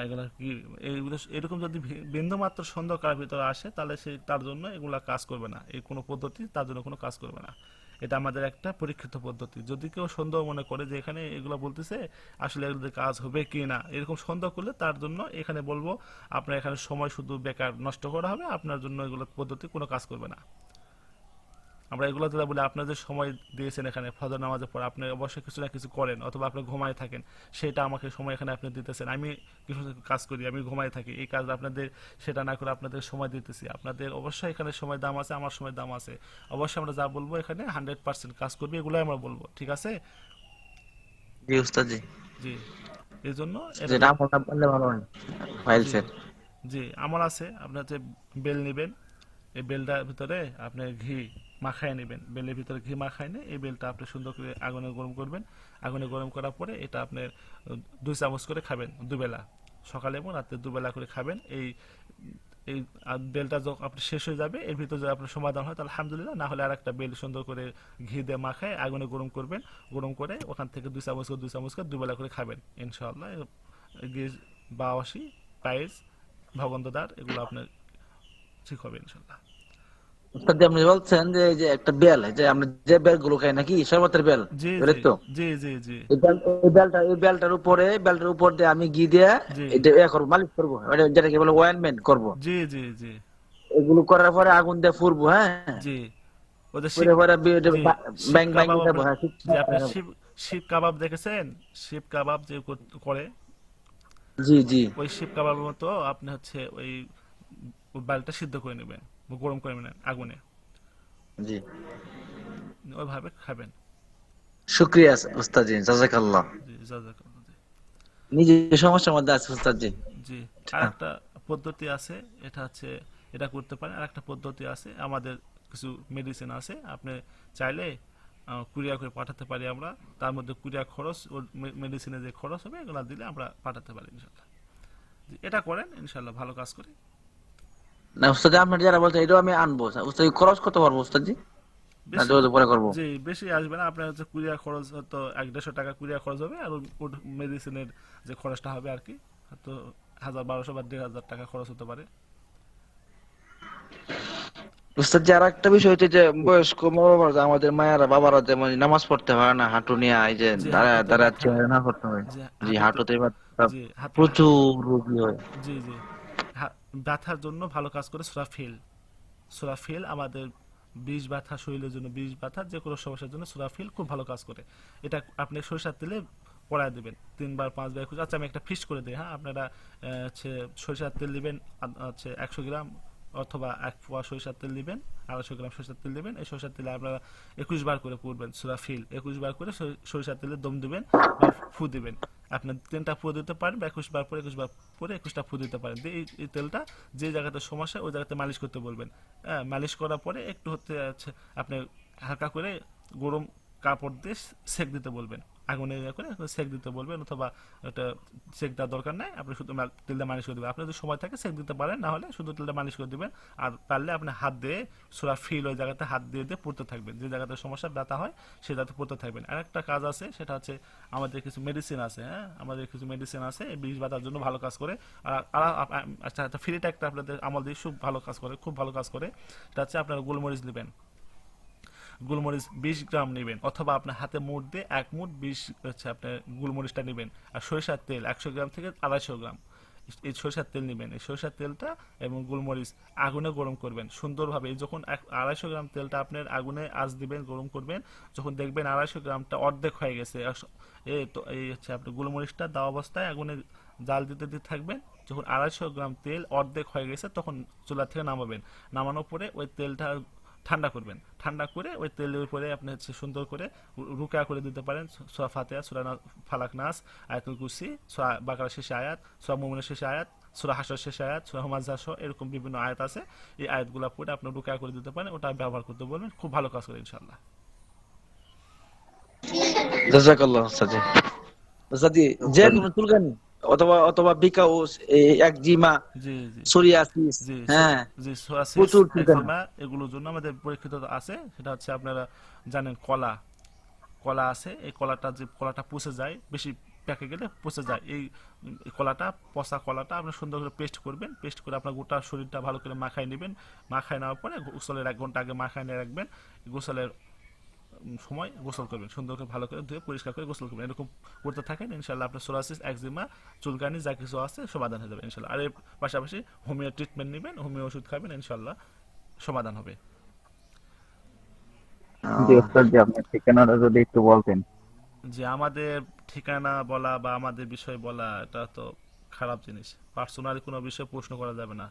এগুলা কি, এইগুলো এরকম যদি বিন্দু মাত্র সন্দেহ কার ভিতরে আসে, তাহলে সে তার জন্য এগুলা কাজ করবে না, এই কোনো পদ্ধতি তার জন্য কোনো কাজ করবে না। এটা আমাদের একটা পরীক্ষিত পদ্ধতি। যদি কেউ সন্দেহ মনে করে যে এখানে এগুলো বলতেছে আসলে এগুলোতে কাজ হবে কি না, এরকম সন্দেহ করলে তার জন্য এখানে বলবো, আপনার এখানে সময় শুধু বেকার নষ্ট করা হবে, আপনার জন্য এগুলো পদ্ধতি কোনো কাজ করবে না। আমরা এগুলো যেটা বলি, আপনার যে সময় দিয়েছেন এখানে ফজর নামাজের পর, আপনি অবশ্যই কিছু না কিছু করেন, অথবা আপনি ঘুমায় থাকেন, সেটা আমাকে সময় এখানে আপনি দিতেছেন, আমি কিছু কাজ করি, আমি ঘুমায় থাকি, এই কাজ আপনাদের সেটা না করে আপনাদের সময় দিতেছি, আপনাদের অবশ্যই এখানে সময় দাম আছে, আমার সময় দাম আছে, অবশ্যই আমরা যা বলবো এখানে 100% কাজ করবে, এগুলোই আমরা বলবো, ঠিক আছে? জি উস্তাদ জি। জি, এই জন্য এটা যেটা আমলটা বললে ভালো হয় জি, ফাইলসের। জি আমার আছে, আপনার যে বেল নেবেন, এই বেলটার ভিতরে আপনি ঘি মাখায় নেবেন, বেলের ভিতরে ঘি মাখায় নিয়ে এই বেলটা আপনি সুন্দর করে আগুনে গরম করবেন, আগুনে গরম করার পরে এটা আপনি 2 চামচ করে খাবেন দুবেলা, সকালে এবং রাতে দুবেলা করে খাবেন। এই এই বেলটা যখন আপনি শেষ হয়ে যাবে, এর ভিতরে যদি আপনার সমাধান হয় তাহলে আলহামদুলিল্লাহ, না হলে আর একটা বেল সুন্দর করে ঘি দিয়ে মাখায় আগুনে গরম করবেন, গরম করে ওখান থেকে 2 চামচ করে দুবেলা করে খাবেন ইনশাআল্লাহ। গেজ, বাওয়াসি, পায়েস, ভগন্দদার, এগুলো আপনার ঠিক হবে ইনশাল্লাহ। উস্তাদ জি, আপনি বলছেন যে এই যে একটা বেল, এই যে আমরা যে বেল গুলো খাই নাকি শরবতের বেল, জি জি বুঝলেন তো? জি জি জি এই বেলটার উপর দিয়ে আমি ঘি দিয়ে জি এটা করবো, মালিশ করবো, যেটাকে বলে অয়েনমেন্ট করবো। জি জি জি এগুলো করার পরে আগুন দিয়ে ফুরবো, হ্যাঁ, জি ওদের শিক পুরে পরে জি শিক ব্যাং ব্যাং কাবাব খাবো, আপনার, হ্যাঁ জি আপনার শিব শিব কাবাব দেখেছেন? শিব কাবাব যে করে, জি জি ওই শিব কাবাবের মতো আপনি হচ্ছে ওই বালটা সিদ্ধ করে নেবেন, গরম করে নেবেন আগুনে, জি। ওইভাবে খাবেন। শুক্রিয়া উস্তাদ জি, জাযাকাল্লাহ। জি জাযাকাল্লাহ। জি নিজে সমস্যার মধ্যে আছে উস্তাদ জি। জি আর একটা পদ্ধতি আছে, এটা হচ্ছে এটা করতে পারেন। আর একটা পদ্ধতি আছে, আমাদের কিছু মেডিসিন আছে, আপনি চাইলে কুরিয়ার করে পাঠাতে পারি আমরা। তার মধ্যে কুরিয়ার খরচ, ওর মেডিসিনের যে খরচ হবে এগুলো দিলে আমরা পাঠাতে পারি ইনশাল্লাহ। জি, এটা করেন ইনশাল্লাহ ভালো কাজ করে। না উস্তাদ জি, আপনার যারা বলছেন এটাও আমি আনবো। উস্তাদ জি, খরচ কত পারবো উস্তাদ জি? না বেশি, যোগাযোগ পরে করবো? জি বেশি আসবে না আপনার, হচ্ছে কুরিয়ার খরচ হয়তো 1-150 টাকা কুরিয়ার খরচ হবে, আর ওর মেডিসিনের যে খরচটা হবে আর কি, হয়তো 1000-1200 বা 1500 টাকা খরচ হতে পারে। উস্তাদ জি, আর একটা বিষয় হচ্ছে যে বয়স্ক মা বাবারা, আমাদের মায়েরা বাবারা যেমন নামাজ পড়তে পারে না, হাঁটু নিয়ে, এই যে যে দাঁড়ায় হাঁটুতে দাঁড়ায় ব্যথা, না করতে হয়। যে জি, হাঁটুতে, হাঁটুতে জি হাঁটু, প্রচুর রোগী হয়। জি জি ব্যথার জন্য ভালো কাজ করে সুরাফিল। সুরাফিল আমাদের বিষ ব্যথা, শরীরের জন্য বিষ ব্যথা, যে কোনো সমস্যার জন্য সুরাফিল খুব ভালো কাজ করে। এটা আপনি সরিষার তেলে পড়ায় দেবেন 3 বার 5 বার আচ্ছা আমি একটা ফিস করে দিই, হ্যাঁ আপনারা হচ্ছে সরিষার তেল নেবেন, হচ্ছে 100 গ্রাম, অথবা 1 পোয়া সরিষার তেল নেবেন, 250 গ্রাম সরিষার তেল নেবেন। এই সরিষার তেলে আপনারা 21 বার করে পড়বেন সুরাফিল, 21 বার করে সরিষার তেলে দম দিবেন বা ফু দিবেন। আপনি 3টা ফু দিতে পারেন, বা 21 বার পরে 21 বার পরে 21টা ফু দিতে পারেন। এই তেলটা যে জায়গাতে সমস্যা ওই জায়গাতে মালিশ করতে বলবেন। হ্যাঁ, মালিশ করার পরে একটু হচ্ছে আপনি হালকা করে গরম কাপড় দিয়ে সেক দিতে বলবেন, আগুনে ইয়ে করে সেক দিতে বলবেন, অথবা একটা সেক দেওয়ার দরকার নাই, আপনি শুধু তেলটা মালিশ করে দেবেন। আপনি যদি সময় থাকে সেক দিতে পারেন, না হলে শুধু তেলটা মালিশ করে দেবেন। আর পারলে আপনি হাত দিয়ে সুরা ফিল ওই জায়গাতে হাত দিয়ে দিয়ে পড়তে থাকবেন, যে জায়গাতে সমস্যা ব্যথা হয় সেই জায়গাতে পড়তে থাকবেন। আর একটা কাজ আছে, সেটা হচ্ছে আমাদের কিছু মেডিসিন আছে, হ্যাঁ আমাদের কিছু মেডিসিন আছে এই বিষ বাধার জন্য ভালো কাজ করে। আচ্ছা একটা ফ্রিটা একটা আপনাদের আমল দিয়ে খুব ভালো কাজ করে, খুব ভালো কাজ করে। এটা হচ্ছে আপনারা গোলমরিচ নেবেন, গোলমরিচ 20 গ্রাম নেবেন, অথবা আপনার হাতে মুঠ দিয়ে 1 মুঠ 20 হচ্ছে আপনার গোলমরিচটা নেবেন। আর সরিষার তেল 100 গ্রাম থেকে 250 গ্রাম, এই সরিষার তেল নেবেন। এই সরিষার তেলটা এবং গোলমরিচ আগুনে গরম করবেন সুন্দরভাবে। এই যখন 250 গ্রাম তেলটা আপনার আগুনে আঁচ দিবেন, গরম করবেন, যখন দেখবেন 250 গ্রামটা অর্ধেক হয়ে গেছে, এই তো এই হচ্ছে আপনার গোলমরিচটা দেওয়া অবস্থায় আগুনে জাল দিতে দিতে থাকবেন। যখন 250 গ্রাম তেল অর্ধেক হয়ে গেছে তখন চুলা থেকে নামাবেন। নামানোর পরে ওই তেলটা ঠান্ডা করবেন, ঠান্ডা করে ওই তেলের উপরে আপনি হচ্ছে সুন্দর করে রুকা করে দিতে পারেন সূরা ফাতিহা, সূরা ফালাক নাস, আয়াতুল কুরসি, সূরা বাকারা শেষে আয়াত, সূরা মুমিনের শেষে আয়াত, সূরা হাসর শেষে আয়াত, সূরা হুমাযা সহ এরকম বিভিন্ন আয়াত আছে। এই আয়াতগুলো পড়ে আপনি রুকা করে দিতে পারেন, ওটা ব্যবহার করতে বলবেন, খুব ভালো কাজ করে ইনশাআল্লাহ। জাযাকাল্লাহ উস্তাদ জি। উস্তাদ জি, যে কোনো চুলকানি অথবা অথবা বিকাউস, একজিমা, জি জি সোরিয়াসিস, জি হ্যাঁ জি সোয়াসিস, প্রচুর চুলকানি। একজিমা, এগুলোর জন্য আমাদের পরীক্ষিত আছে। সেটা হচ্ছে আপনারা জানেন কলা, কলা আছে, এই কলাটা যে কলাটা পচে যায়, বেশি পেকে গেলে পচে যায়, এই কলাটা, পচা কলাটা আপনি সুন্দর করে পেস্ট করবেন, পেস্ট করে আপনার গোটা শরীরটা ভালো করে মাখায় নেবেন। মাখায় নেওয়ার পরে গোসলের 1 ঘন্টা আগে মাখায় নিয়ে রাখবেন। গোসলের সময় গোসল করবেন, সুন্দর করে ভালো করে ধুয়ে পরিষ্কার করে গোসল করবেন। এরকম করতে থাকেন, ইনশাল্লাহ আপনার সোরাসিস, একজিমা, চুলকানি যা কিছু আছে সমাধান হয়ে যাবে ইনশাল্লাহ। আর এর পাশাপাশি হোমিও ট্রিটমেন্ট নেবেন, হোমিও ওষুধ খাবেন, ইনশাল্লাহ সমাধান হবে। জি ওস্তাদ জি, আপনার ঠিকানাটা যদি একটু বলতেন। যে আমাদের ঠিকানা বলা বা আমাদের বিষয় বলা এটা তো খারাপ জিনিস, পার্সোনাল কোনো বিষয়ে প্রশ্ন করা যাবে না।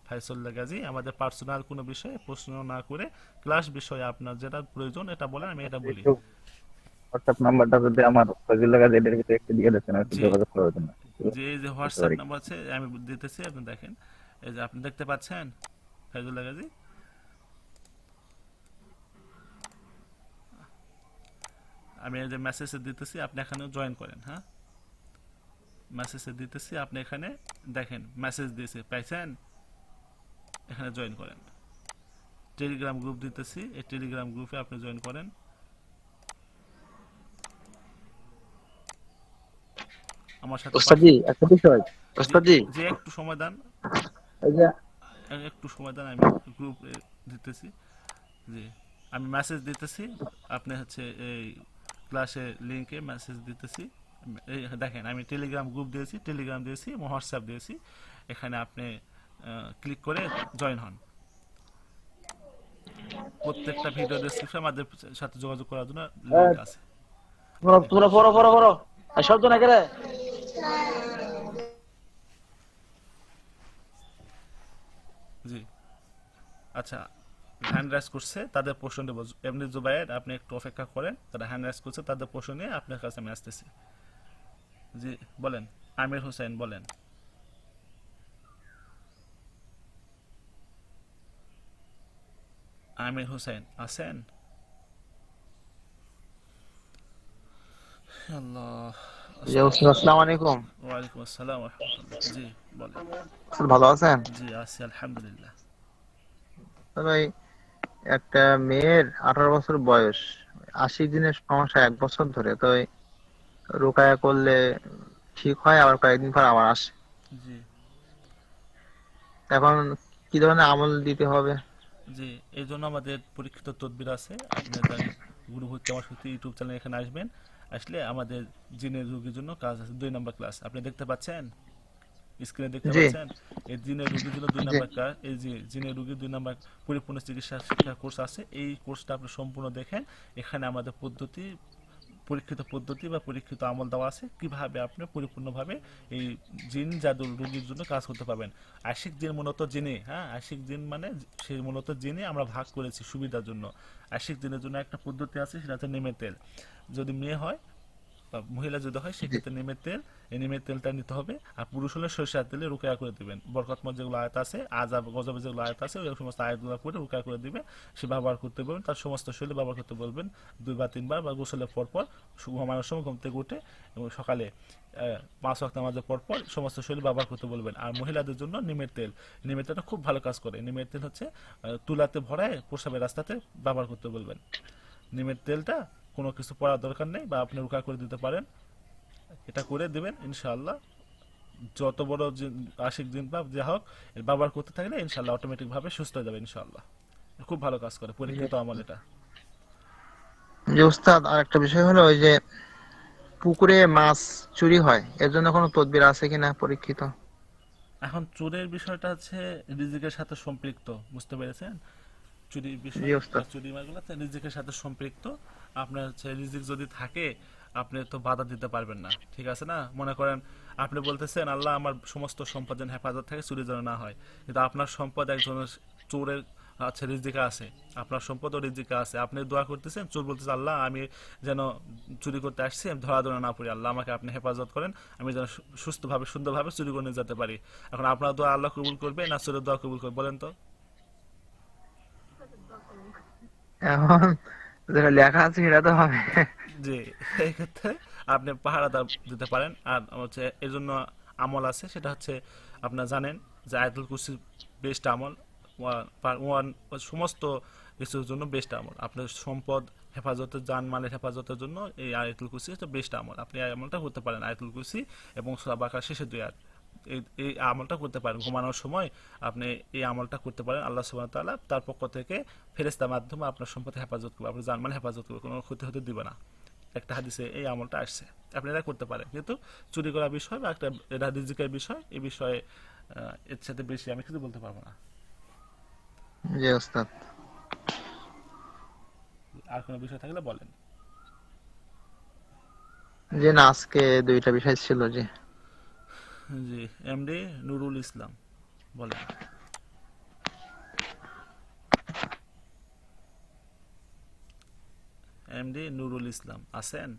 ফাইসুল্লাহ গাজী, আমাদের পার্সোনাল কোনো বিষয়ে প্রশ্ন না করে ক্লাস বিষয়ে আপনার যেটা প্রয়োজন এটা বলেন, আমি এটা বলি। একটু হোয়াটসঅ্যাপ নাম্বারটা যদি আমার ফজলুল্লাহ গাজী এটার ভিতরে একটু দিয়ে দিতেন, একটু জি যোগাযোগ করার জন্য যে এই যে বুঝতে হোয়াটসঅ্যাপ পারি। নাম্বার আছে আমি দিতেছি, আপনি দেখেন। এই যে আপনি দেখতে পাচ্ছেন ফাইজুল্লাহ গাজী, আমি এই যে মেসেজে দিতেছি, আপনি এখানে জয়েন করেন। হ্যাঁ, মেসেজে দিতেছি, আপনি এখানে দেখেন মেসেজ দিয়েছে, পাইছেন? এখানে জয়েন করেন। টেলিগ্রাম গ্রুপ দিতেছি, এই টেলিগ্রাম গ্রুপে আপনি জয়েন করেন। আমার সাথে ওস্তাদ জি, একটা বিষয় জি ওস্তাদ জি, যে একটু সময় দেন। এই যে একটু সময় দেন, আমি গ্রুপে দিতেছি। জি, আমি মেসেজ দিতেছি। আপনি হচ্ছে এই ক্লাসে লিঙ্কে মেসেজ দিতেছি। এই দেখেন, আমি টেলিগ্রাম গ্রুপ দিয়েছি, টেলিগ্রাম দিয়েছি এবং হোয়াটসঅ্যাপ দিয়েছি। এখানে আপনি ক্লিক করে জয়েন হন। প্রত্যেকটা ভিডিও ডেসক্রিপশন আমাদের সাথে যোগাযোগ করার জন্য লিঙ্ক আছে। তোমরা তোমরা পড়ো পড়ো পড়ো, আর শব্দ না করে। জি, আচ্ছা, হ্যান্ড রাইজ করছে, তাদের প্রশ্ন দেবো। এমনি জুবাইর, আপনি একটু অপেক্ষা করেন, তারা হ্যান্ড রাইজ করছে, তাদের প্রশ্ন নিয়ে আপনার কাছে আমি আসতেছি। জি বলেন, আমির হোসেন বলেন। আমির হোসেন আছেন? আল্লাহ, জি ওস্তাদ, আসসালামু আলাইকুম। ওয়ালাইকুম আসসালাম ওয়া রাহমাতুল্লাহ। জি বলেন। ওস্তাদ ভালো আছেন? জি আছি আলহামদুলিল্লাহ। তো ভাই, একটা মেয়ের 18 বছর বয়স, 80 দিনের সমস্যা 1 বছর ধরে, তো এই রুকায়া করলে ঠিক হয়, আবার কয়েকদিন পর আবার আসে। জি এখন কি ধরনের আমল দিতে হবে? জি, এই জন্য আমাদের পরীক্ষিত তদবির আছে। আপনি জানেন, গুরু ভর্তি আমার সত্যি ইউটিউব চ্যানেল এখানে আসবেন। আসলে আমাদের জিনের রোগীর জন্য কাজ আছে, 2 নম্বর ক্লাস আপনি দেখতে পাচ্ছেন, স্ক্রিনে দেখতে জি পাচ্ছেন। এই জিনের রোগীর জন্য দুই জি নাম্বার ক্লাস, এই যে জিনের রোগীর 2 নম্বর পরিপূর্ণ চিকিৎসা শিক্ষা কোর্স আছে। এই কোর্সটা আপনি সম্পূর্ণ দেখেন। এখানে আমাদের পদ্ধতি, পরীক্ষিত পদ্ধতি বা পরীক্ষিত আমল দেওয়া আছে, কিভাবে আপনি পরিপূর্ণভাবে এই জিন জাদুর রোগীর জন্য কাজ করতে পারবেন। আশিক জিন মূলত জিনে, হ্যাঁ, আশিক জিন মানে সেই মূলত জিনে আমরা ভাগ করেছি সুবিধার জন্য। আশিক জিনের জন্য একটা পদ্ধতি আছে, সেটা হচ্ছে নিমের তেল। যদি মেয়ে হয় বা মহিলা যদি হয়, জি সেক্ষেত্রে নিমের তেল, এই নিমের তেলটা নিতে হবে। আর পুরুষ হলে সরিষার তেলে রুকায়া করে দিবেন। বরকতমত যেগুলো আয়াত আছে, আজাব গজবে যেগুলো আয়াত আছে, ওই সমস্ত আয়াতগুলো পড়ে রুকায়া করে দিবে। সে ব্যবহার করতে বলবেন, তার সমস্ত শরীরে ব্যবহার করতে বলবেন 2 বা 3 বার, বা গোসলের পর পর, ঘুমানোর সময় ঘুম থেকে উঠে এবং সকালে 5 ওয়াক্ত নামাজের পর পর সমস্ত শরীর ব্যবহার করতে বলবেন। আর মহিলাদের জন্য নিমের তেল, নিমের তেলটা খুব ভালো কাজ করে। নিমের তেল হচ্ছে তুলাতে ভরায় প্রসাবের রাস্তাতে ব্যবহার করতে বলবেন। নিমের তেলটা কোনো কিছু পড়ার দরকার নেই, বা আপনি রুকা করে দিতে পারেন। এটা করে দেবেন ইনশাআল্লাহ। যত বড় আশিক দিন বা যা হোক, এর ব্যবহার করতে থাকলে ইনশাআল্লাহ অটোমেটিক ভাবে সুস্থ হয়ে যাবে ইনশাআল্লাহ। খুব ভালো কাজ করে, পরীক্ষিত আমল এটা। জি ওস্তাদ, আর একটা বিষয় হলো ওই যে পুকুরে মাছ চুরি হয়, এর জন্য কোনো তদবির আছে কিনা পরীক্ষিত? এখন চোরের বিষয়টা হচ্ছে রিজিকের সাথে সম্পৃক্ত, বুঝতে পেরেছেন? চুরির জি বিষয় বা ওস্তাদ। চুরি মারগুলো রিজিকের সাথে সম্পৃক্ত। আপনার হচ্ছে রিজিক যদি থাকে, আপনি তো বাধা দিতে পারবেন না, ঠিক আছে না? মনে করেন আপনি বলতেছেন আল্লাহ আমার সমস্ত সম্পদ যেন হেফাজত থাকে, চুরি যেন না হয়। কিন্তু আপনার সম্পদ একজনের চোরের আচ্ছা রিজিকে আছে, আপনার সম্পদ ও রিজিকে আছে। আপনি দোয়া করতেছেন, চোর বলতেছে আল্লাহ আমি যেন চুরি করতে আসছি, আমি ধরা ধরা না পড়ি, আল্লাহ আমাকে আপনি হেফাজত করেন, আমি যেন সুস্থভাবে সুন্দরভাবে চুরি করে নিয়ে যেতে পারি। এখন আপনার দোয়া আল্লাহ কবুল করবে না চোরের দোয়া কবুল করবে, বলেন তো? এখন যেটা লেখা আছে সেটা তো হবে। জি, এই ক্ষেত্রে আপনি পাহারাদার দিতে পারেন। আর হচ্ছে এর জন্য আমল আছে, সেটা হচ্ছে আপনার জানেন যে আয়াতুল কুরসি বেস্ট আমল। ওয়ান সমস্ত কিছুর জন্য বেস্ট আমল। আপনার সম্পদ হেফাজতের, জানমালের হেফাজতের জন্য এই আয়াতুল কুরসি হচ্ছে বেস্ট আমল। আপনি এই আমলটা করতে পারেন, আয়াতুল কুরসি এবং সূরা বাকারার শেষের 2 আয়াত। এই আমলটা করতে পারেন ঘুমানোর সময়। আপনি এই আমলটা করতে পারেন, আল্লাহ সুবহানাহু ওয়া তাআলা তার পক্ষ থেকে ফেরেশতার মাধ্যমে আপনার সম্পদ হেফাজত করবে, আপনার জানমাল হেফাজত করবে, কোনো ক্ষতি হতে দিবে না। একটা হাদিসে এই আমলটা আসছে, আপনি এটা করতে পারেন। কিন্তু চুরি করা বিষয় বা একটা এটা রিজিকের বিষয়, এই বিষয়ে এর সাথে বেশি আমি কিছু বলতে পারবো না। জি ওস্তাদ। আর কোনো বিষয় থাকলে বলেন। জি না, আজকে 2টা বিষয় ছিল। জি জি, এমডি নুরুল ইসলাম বলেন। এমডি নুরুল ইসলাম আছেন?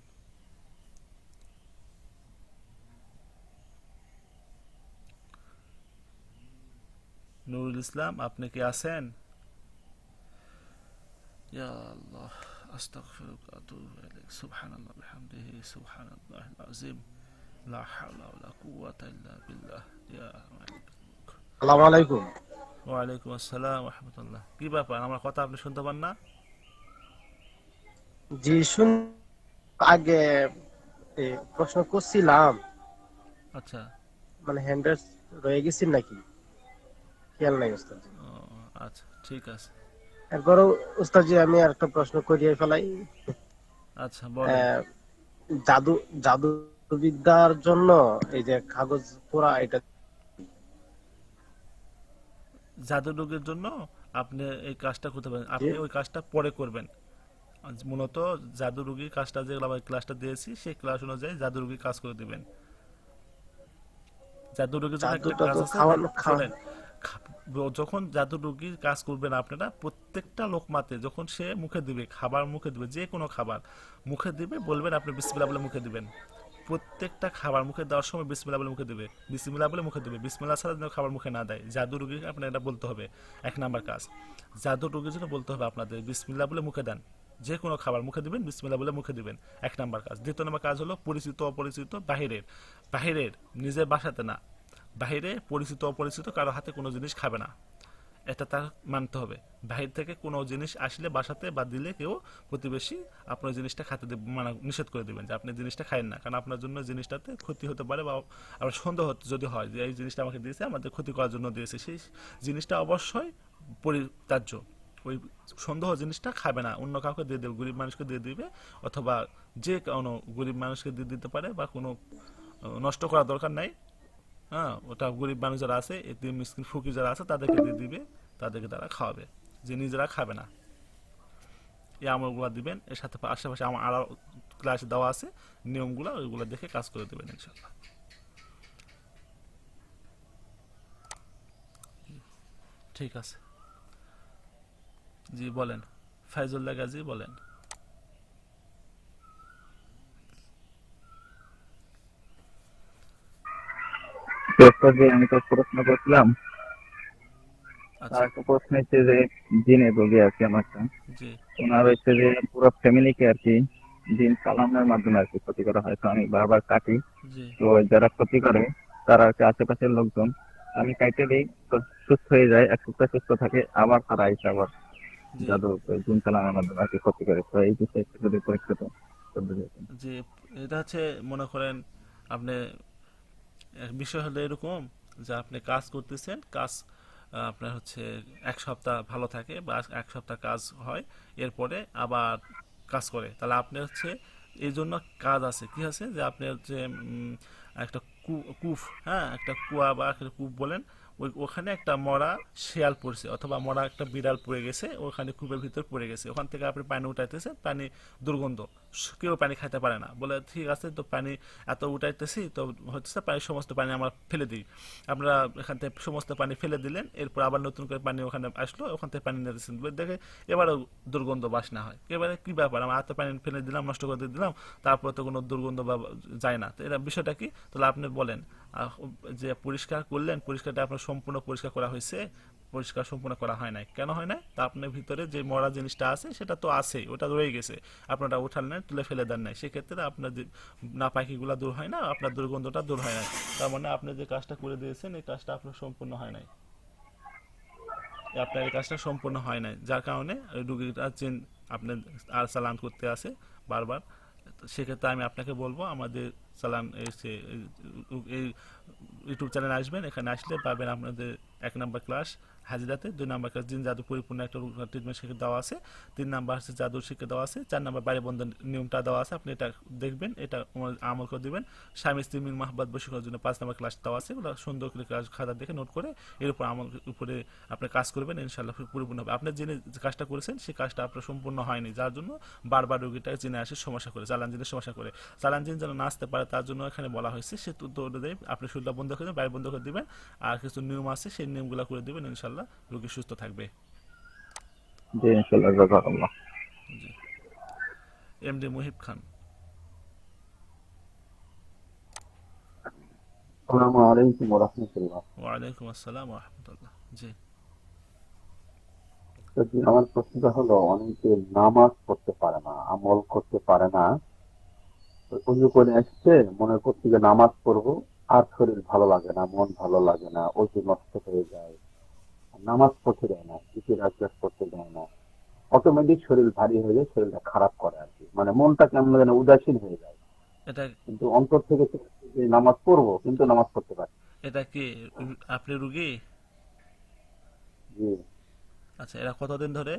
নুরুল ইসলাম আপনি কি আছেন? ইয়া আল্লাহ, আস্তাগফিরুকা ওয়া আতুবু ইলাইক, সুবহানাল্লাহ বিহামদিহি, সুবহানাল্লাহিল আযীম, লা হাওলা ওয়ালা কুওয়াতা ইল্লা বিল্লাহ। ইয়া মালিক। আসসালামু আলাইকুম। ওয়ালাইকুম আসসালাম ওয়া রাহমাতুল্লাহ। কি ব্যাপার, আমার কথা আপনি শুনতে পান না? জি শুন, আগে প্রশ্ন করছিলাম, আচ্ছা, মানে হ্যান্ড রয়ে গেছি নাকি? খেয়াল নাই উস্তাদজি। ও, আচ্ছা ঠিক আছে। এরপরও উস্তাদজি আমি আর একটা প্রশ্ন করিয়ে ফেলাই। আচ্ছা বলেন। আহ, জাদু জাদুবিদ্যার জন্য এই যে কাগজ পোড়া এটা জাদুটোকের জন্য আপনি এই কাজটা করতে পারেন, যে আপনি ওই কাজটা পরে করবেন। আজ মূলত জাদুরুগীর কাজটা যেগুলো আমি ক্লাসটা দিয়েছি সেই ক্লাস অনুযায়ী জাদুরুগীর কাজ করে দিবেন। জাদুরুগীর জন্য একটা জাদুটা কাজ তো আছে, খাওয়ানো খাওয়া শোনেন। যখন জাদুরুগীর কাজ করবেন আপনারা, প্রত্যেকটা লোকমাতে যখন সে মুখে দিবে, খাবার মুখে দিবে, যে কোনো খাবার মুখে দিবে, বলবেন আপনি বিসমিল্লাহ বলে মুখে দিবেন। প্রত্যেকটা খাবার মুখে দেওয়ার সময় বিসমিল্লাহ বলে মুখে দেবে, বিসমিল্লাহ বলে মুখে দেবে, বিসমিল্লাহ ছাড়া যেন খাবার মুখে না দেয়। জাদু রুগীকে আপনার এটা বলতে হবে। এক নাম্বার কাজ, জাদু রুগীর জন্য বলতে হবে আপনাদের বিসমিল্লাহ বলে মুখে দেন। যে কোনো খাবার মুখে দিবেন, বিসমিল্লাহ বলে মুখে দিবেন। এক নাম্বার কাজ। দ্বিতীয় নাম্বার কাজ হলো পরিচিত অপরিচিত বাহিরের, বাহিরের নিজের বাসাতে না, বাহিরে পরিচিত অপরিচিত কারো হাতে কোনো জিনিস খাবে না, এটা তার মানতে হবে। বাহির থেকে কোনো জিনিস আসলে বাসাতে বা দিলে কেউ প্রতিবেশী আপনার জিনিসটা খাতে মানে নিষেধ করে দেবেন যে আপনি জিনিসটা খায়েন না, কারণ আপনার জন্য জিনিসটাতে ক্ষতি হতে পারে, বা আবার সন্দেহ যদি হয় যে এই জিনিসটা আমাকে দিয়েছে আমাদের ক্ষতি করার জন্য দিয়েছে, সেই জিনিসটা অবশ্যই পরিত্যাজ্য। ওই সন্দেহ জিনিসটা খাবে না, অন্য কাউকে দিয়ে দেবে, গরিব মানুষকে দিয়ে দিবে, অথবা যে কোনো গরিব মানুষকে দিয়ে দিতে পারে, বা কোনো নষ্ট করার দরকার নাই। হ্যাঁ, ওটা গরিব মানুষ যারা আছে, এতিম মিসকিন ফকির যারা আছে তাদেরকে দিয়ে দিবে, তাদেরকে তারা খাওয়াবে, যে নিজেরা খাবে না। এই আমলগুলো দিবেন, এর সাথে আশেপাশে আমার আরও ক্লাসে দেওয়া আছে নিয়মগুলো, ওইগুলো দেখে কাজ করে দেবেন ইনশাল্লাহ। ঠিক আছে, জি বলেন। ফাইজুল্লাহ গাজী বলেন। তো একটা যে আমি তো প্রশ্ন করছিলাম, আচ্ছা। তার একটা প্রশ্ন হচ্ছে যে জিনের রোগী আর কি আমার একটা, জি ওনার হচ্ছে যে পুরো ফ্যামিলিকে আর কি জিন সালামের মাধ্যমে আর কি ক্ষতি করা হয়। তো আমি বারবার কাটি, জি তো যারা ক্ষতি করে তারা আর কি আশেপাশের লোকজন, আমি কাইটে দিই তো সুস্থ হয়ে যায়, এক সপ্তাহ সুস্থ থাকে, আবার তারা এসে আবার জি জাদু জিন সালামের মাধ্যমে আর কি ক্ষতি করে। তো এই বিষয়ে একটু যদি পরীক্ষিত করতে চাইতেন। জি। এটা হচ্ছে, মনে করেন আপনি, বিষয় হলো এরকম যে আপনি কাজ করতেছেন, কাজ আপনার হচ্ছে এক সপ্তাহ ভালো থাকে বা এক সপ্তাহ কাজ হয়, এরপরে আবার কাজ করে, তাহলে আপনি হচ্ছে এই জন্য কাজ আছে, কি আছে যে আপনি হচ্ছে একটা কূপ, হ্যাঁ একটা কুয়া বা একটা কূপ বলেন, ওখানে একটা মরা শিয়াল পড়ছে, অথবা মরা একটা বিড়াল পড়ে গেছে, ওখানে কূপের ভিতর পড়ে গেছে, ওখান থেকে আপনি পানি উঠাইতেছেন, পানি দুর্গন্ধ, কেউ পানি খাইতে পারে না, বলে ঠিক আছে তো পানি এত উঠাইতেছি তো হচ্ছে পানি, সমস্ত পানি আমার ফেলে দিই। আপনারা এখান থেকে সমস্ত পানি ফেলে দিলেন, এরপর আবার নতুন করে পানি ওখানে আসলো, ওখান থেকে পানি নিতেছেন, দেখে এবারও দুর্গন্ধ বাসনা হয়, এবারে কি ব্যাপার, আমার এত পানি ফেলে দিলাম, নষ্ট করে দিলাম, তারপরে তো কোনো দুর্গন্ধ বা যায় না, তো এটা বিষয়টা কি? তাহলে আপনি বলেন, যে পরিষ্কার করলেন, পরিষ্কারটা আপনার সম্পূর্ণ পরিষ্কার করা হয়েছে? পরিষ্কার সম্পূর্ণ করা হয় নাই, কেন হয় নাই? তা আপনার ভিতরে যে মরা জিনিসটা আছে সেটা তো আছে, ওটা রয়ে গেছে, আপনারা উঠান নাই, তুলে ফেলে দেন নাই, সেক্ষেত্রে আপনার যে নাপাকিগুলা দূর হয় না, আপনার দুর্গন্ধটা দূর হয় নাই, তার মানে আপনি যে কাজটা করে দিয়েছেন এই কাজটা আপনার সম্পূর্ণ হয় নাই, আপনার এই কাজটা সম্পূর্ণ হয় নাই, যার কারণে ওই রুগীটা আপনি আর চালান করতে আসে বারবার। তো সেক্ষেত্রে আমি আপনাকে বলবো আমাদের চালান এই ইউটিউব চ্যানেলে আসবেন, এখানে আসলে পাবেন আপনাদের 1 নম্বর ক্লাস হাজিরাতে, 2 নম্বর ক্লাস জিন জাদু পরিপূর্ণ একটা ট্রিটমেন্ট শিখে দেওয়া আছে, 3 নাম্বার হচ্ছে জাদুর শিখে দেওয়া আছে, 4 নাম্বার বাড়ি বন্ধন নিয়মটা দেওয়া আছে, আপনি এটা দেখবেন, এটা আমল করে দিবেন। স্বামী স্ত্রী মিল মাহবাত বসে করার জন্য 5 নম্বর ক্লাস দেওয়া আছে, ওগুলো সুন্দর করে ক্লাস খাতা দেখে নোট করে এর উপর আমল উপরে আপনি কাজ করবেন, ইনশাল্লাহ পরিপূর্ণ হবে। আপনি যে কাজটা করেছেন সেই কাজটা আপনার সম্পূর্ণ হয়নি, যার জন্য বারবার রোগীটাকে জেনে আসে সমস্যা করে, চালান জিনের সমস্যা করে, চালান জিন যেন না আসতে পারে তার জন্য এখানে বলা হয়েছে, সে তো অনুযায়ী আপনি শুল্লা বন্ধ করে দেবেন, বাইরে বন্ধ করে দিবেন, আর কিছু নিয়ম আছে সেই নিয়মগুলো করে দিবেন, ইনশাল্লাহ রোগী সুস্থ থাকবে। জি ইনশাল্লাহ, জাযাকাল্লাহ। জি। এমডি মুহিব খান। আসসালামু আলাইকুম ওয়া রাহমাতুল্লাহ। ওয়ালাইকুম আসসালাম রহমতুল্লাহ। জি তো আমার প্রশ্নটা হলো, অনেকে নামাজ পড়তে পারে না, আমল করতে পারে না, তো অজু করে আসছে, মনে করছে যে নামাজ পড়বো, আর শরীর ভালো লাগে না, মন ভালো লাগে না, অজু নষ্ট হয়ে যায়, নামাজ পড়তে দেয় না, জিকির আজকার করতে দেয় না, অটোমেটিক শরীর ভারী হয়ে যায়, শরীরটা খারাপ করে আর কি, মানে মনটা কেমন যেন উদাসীন হয়ে যায়, এটা কিন্তু অন্তর থেকে চাইছে যে নামাজ পড়বো, কিন্তু নামাজ পড়তে পারে না। এটা কি আপনি রুগী? জি, আচ্ছা, এরা কতদিন ধরে?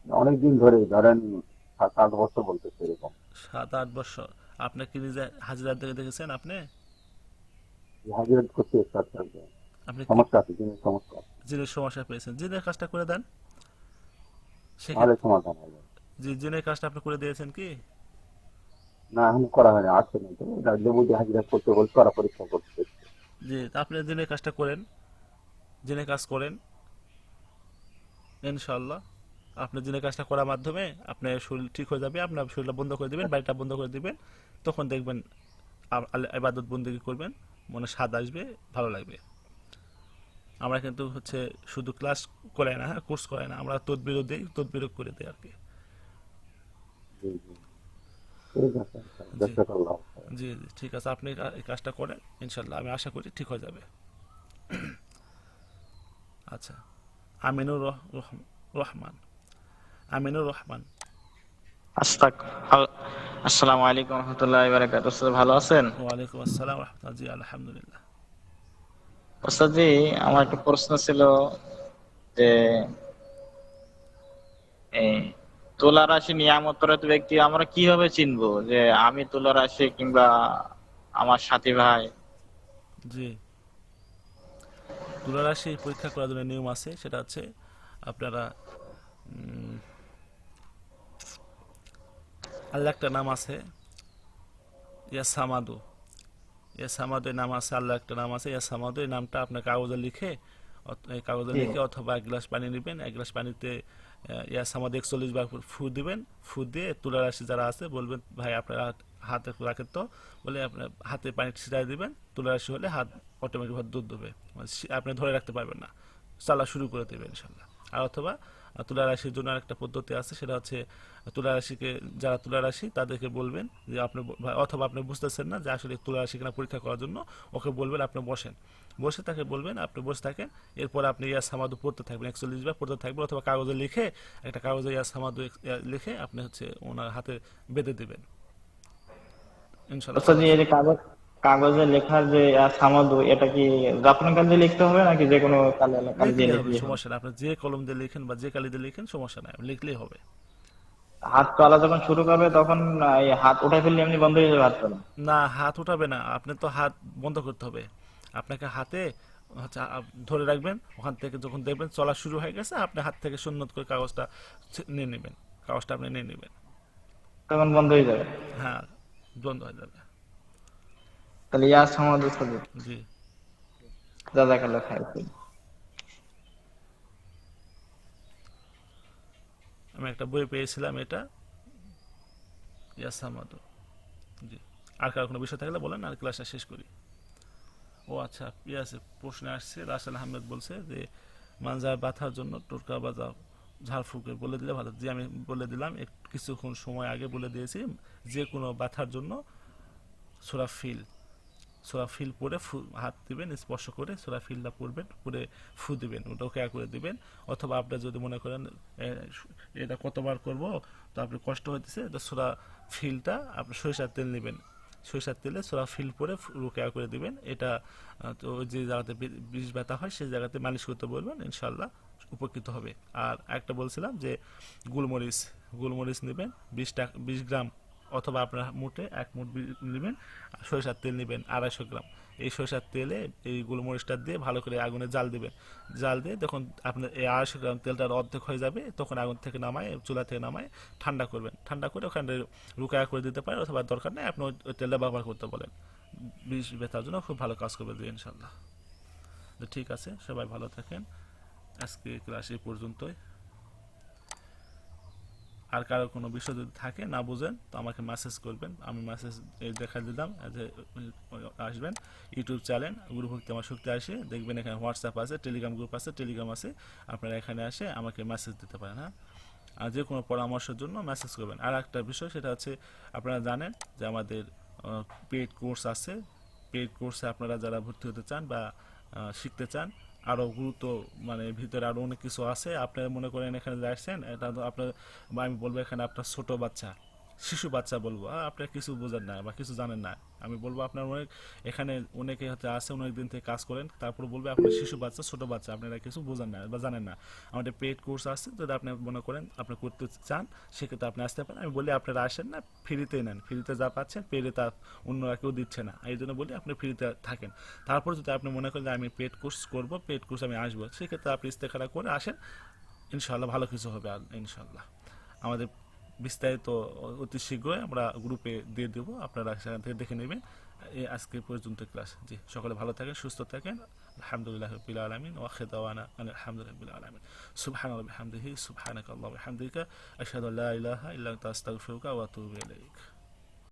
অনেকদিন ধরে ধরেন 7-8 বছর বলতেছে এরকম। 7-8 বছর। আপনি কি নিজে হাজিরা থেকে দেখেছেন আপনি? হাজিরা করতে চাচ্ছে, আপনি কি সমস্যা আছে, জিনিস সমস্যা আছে, জিনের সমস্যা পেয়েছেন? জিনের কাজটা করে দেন নাহলে সেক্ষেত্রে। সমাধান হবে। যে জিনের কাজটা আপনি করে দিয়েছেন কি? না, এখন করা হয়নি, আসছে না তো, লেবু দিয়ে হাজিরা করতে বলছে, ওরা পরীক্ষা করতে। যে আপনি জিনের কাজটা করেন, জিনের কাজ করেন, ইনশাল্লাহ আপনি জিনের কাজটা করার মাধ্যমে আপনার শরীর ঠিক হয়ে যাবে। আপনার শরীরটা বন্ধ করে দিবেন, বাড়িটা বন্ধ করে দিবেন, তখন দেখবেন ইবাদত বন্দেগী করবেন, মনে স্বাদ আসবে, ভালো লাগবে। আমরা কিন্তু হচ্ছে শুধু ক্লাস করে না, হ্যাঁ, কোর্স করে না, আমরা তদবিরও দিই, তদবিরও করে দিই আর কি। জি, জি, ঠিক আছে, জি, জাযাকাল্লাহ খাইর। জি, জি, ঠিক আছে, আপনি এই কাজটা করেন, ইনশাল্লাহ আমি আশা করি ঠিক হয়ে যাবে। আচ্ছা, আমিনুর রহমান, আমিনুর রহমান। আস্তাক আল- আসসালামু আলাইকুম রহমতুল্লাহি ওয়া বারাকাতুহু। ওস্তাদ ভালো আছেন? ওয়ালাইকুম আসসালাম রহমতুল্লাহ, জি আলহামদুলিল্লাহ। ওস্তাদ জি, আমার একটা প্রশ্ন ছিল যে এই তুলা রাশি নিয়ামতরত ব্যক্তি আমরা কিভাবে চিনবো যে আমি তুলা রাশি কিংবা আমার সাথী ভাই? জি, তুলা রাশি পরীক্ষা করার জন্য নিয়ম আছে, সেটা হচ্ছে আপনারা উম, আল্লাহ একটা নাম আছে, ইয়া সামাদু, ইয়া সামাদু নাম আছে, আল্লাহ একটা নাম আছে ইয়া সামাদু। এই নামটা আপনার কাগজে লিখে, এই কাগজে জি। লিখে অথবা 1 গ্লাস পানি নেবেন, 1 গ্লাস পানিতে ইয়া সামাদু 41 বার ফু দিবেন। ফু দিয়ে তুলা রাশি যারা আছে বলবেন, ভাই আপনার হাতে রাখেন তো, বলে আপনার হাতে পানি ছিটাই দিবেন। তুলা রাশি হলে হাত অটোমেটিক দুধ দেবে, মানে আপনি ধরে রাখতে পারবেন না, চালা শুরু করে দেবেন ইনশাল্লাহ। আর অথবা তুলা রাশির জন্য আরেকটা পদ্ধতি আছে, সেটা হচ্ছে তুলা রাশিকে, যারা তুলা রাশি তাদেরকে বলবেন যে আপনি অথবা আপনি বুঝতেছেন না যে আসলে তুলা রাশি কিনা পরীক্ষা করার জন্য, ওকে বলবেন আপনি বসেন, বসে তাকে বলবেন আপনি বসে থাকেন। এরপর আপনি ইয়া সামাদু পড়তে থাকবেন, 41 বার পড়তে থাকবেন, অথবা কাগজে লিখে, একটা কাগজে ইয়া সামাদু লিখে আপনি হচ্ছে ওনার হাতে বেঁধে দেবেন, ইনশাল্লাহ ওস্তাদ চলে জি, এই আসবে। যে কাগজে লেখার যে সামাদু, এটা কি জাফরান কালি লিখতে হবে নাকি যে কোনো কালি দিয়ে লিখলে হবে, লিখলেই হবে? সমস্যা নেই, আপনি যে কলম দিয়ে লিখেন বা যে কালি দিয়ে লিখেন সমস্যা নাই, লিখলেই হবে। হাত চলা যখন শুরু করবে তখন এই হাত উঠাই ফেললে এমনি বন্ধ হয়ে যাবে হাত চলা? না, হাত উঠাবে না, আপনি তো হাত বন্ধ করতে হবে। আপনাকে হাতে হচ্ছে ধরে রাখবেন, ওখান থেকে যখন দেখবেন চলা শুরু হয়ে গেছে, আপনি হাত থেকে সুন্নত করে কাগজটা নিয়ে নেবেন, কাগজটা আপনি নিয়ে নেবেন। তখন বন্ধ হয়ে যাবে? হ্যাঁ, বন্ধ হয়ে যাবে। তাহলে ইয়া সামাদু সাদু। জি, জাযাকাল্লাহ খাইর। আমি একটা বই পেয়েছিলাম এটা, ইয়াসামাদু। জি, আর কার কোনো বিষয় থাকলে বলেন, আর ক্লাসটা শেষ করি। ও আচ্ছা, আছে প্রশ্ন আসছে, রাসেল আহমেদ বলছে যে মানজার ব্যথার জন্য টোটকা বাজাও, ঝাড়ফুঁকে বলে দিলে ভালো। জি, আমি বলে দিলাম, কিছুক্ষণ সময় আগে বলে দিয়েছি, যে কোনো ব্যথার জন্য সূরা ফিল, সূরা ফিল পড়ে হাত দিবেন, স্পর্শ করে সূরা ফিলটা পড়বেন, পড়ে ফু দিবেন, ওটাও কেয়ার করে দিবেন। অথবা আপনি যদি মনে করেন এ, এটা কতবার করব, তো আপনি কষ্ট হইতেছে, তো সূরা ফিলটা আপনি সরিষার তেল নেবেন, সরিষার তেলে সূরা ফিল পরে কেয়ার করে দিবেন। এটা তো ওই যে জায়গাতে বিষ ব্যথা হয় সেই জায়গাতে মালিশ করতে বলবেন, ইনশাল্লাহ উপকৃত হবে। আর একটা বলছিলাম যে গোলমরিচ, গোলমরিচ নেবেন 20 গ্রাম, অথবা আপনার মুঠে 1 মুঠ নেবেন। সরিষার তেল নেবেন 250 গ্রাম। এই সরিষার তেলে এই গোলমরিচটা দিয়ে ভালো করে আগুনে জাল দিবেন, জাল দিয়ে যখন আপনার এই 250 গ্রাম তেলটার অর্ধেক হয়ে যাবে, তখন আগুন থেকে নামায়, চুলা থেকে নামায় ঠান্ডা করবেন, ঠান্ডা করে ওখানে রুকায়া করে দিতে পারেন, অথবা দরকার নেই আপনি ওই তেলটা ব্যবহার করতে বলেন। বিষ ব্যথার জন্য খুব ভালো কাজ করবে দিয়ে, ইনশাল্লাহ। তো ঠিক আছে, সবাই ভালো থাকেন, আজকে ক্লাস এই পর্যন্তই। আর কারো কোনো বিষয় যদি থাকে না বুঝেন, তো আমাকে মেসেজ করবেন, আমি মেসেজ দেখা দিলাম যে আসবেন। ইউটিউব চ্যানেল গুরুভক্তি আমার শক্তি আসে, দেখবেন এখানে হোয়াটসঅ্যাপ আছে, টেলিগ্রাম গ্রুপ আছে, টেলিগ্রাম আছে, আপনারা এখানে আসে আমাকে মেসেজ দিতে পারেন। হ্যাঁ, আর যে কোনো পরামর্শের জন্য মেসেজ করবেন। আর একটা বিষয়, সেটা হচ্ছে আপনারা জানেন যে আমাদের পেইড কোর্স আছে, পেইড কোর্সে আপনারা যারা ভর্তি হতে চান বা শিখতে চান, আরও গুরুত্ব, মানে ভিতরে আরও অনেক কিছু আছে। আপনারা মনে করেন এখানে যে আসছেন, এটা তো আপনার, আমি বলবো এখানে আপনার ছোট বাচ্চা, শিশু বাচ্চা বলবো, আপনার কিছু বোঝেন না বা কিছু জানেন না, আমি বলবো আপনার অনেক এখানে অনেকে হয়তো আছে অনেক দিন থেকে কাজ করেন, তারপর বলবে আপনার শিশু বাচ্চা ছোট বাচ্চা আপনারা কিছু বোঝেন না বা জানেন না। আমাদের পেড কোর্স আছে, যদি আপনি মনে করেন আপনি করতে চান সেক্ষেত্রে আপনি আসতে পারেন। আমি বলি আপনারা আসেন না, ফ্রিতেই নেন, ফ্রিতে যা পাচ্ছেন পেডে তা অন্যরা কেউ দিচ্ছে না, এই জন্য বলি আপনি ফ্রিতে থাকেন। তারপর যদি আপনি মনে করেন যে আমি পেড কোর্স করব, পেড কোর্স আমি আসবো, সেক্ষেত্রে আপনি ইস্তেখারা করে আসেন, ইনশাআল্লাহ ভালো কিছু হবে। আর ইনশাআল্লাহ আমাদের বিস্তারিত অতি শীঘ্রই আমরা গ্রুপে দিয়ে দেবো, আপনারা সেখান থেকে দেখে নেবেন। এই আজকে পর্যন্ত ক্লাস। জি, সকলে ভালো থাকেন, সুস্থ থাকেন। আলহামদুলিল্লাহ রাব্বিল আলামিন ওয়া আখিরু দাওয়ানা আলহামদুলিল্লাহি রাব্বিল আলামিন। সুবহানা রাব্বিল হামদিহি সুবহানাকাল্লাহু ওয়া বিহামদিকা আশহাদু আল্লা ইলাহা ইল্লা আনতা আস্তাগফিরুকা ওয়া আতুবু ইলাইক।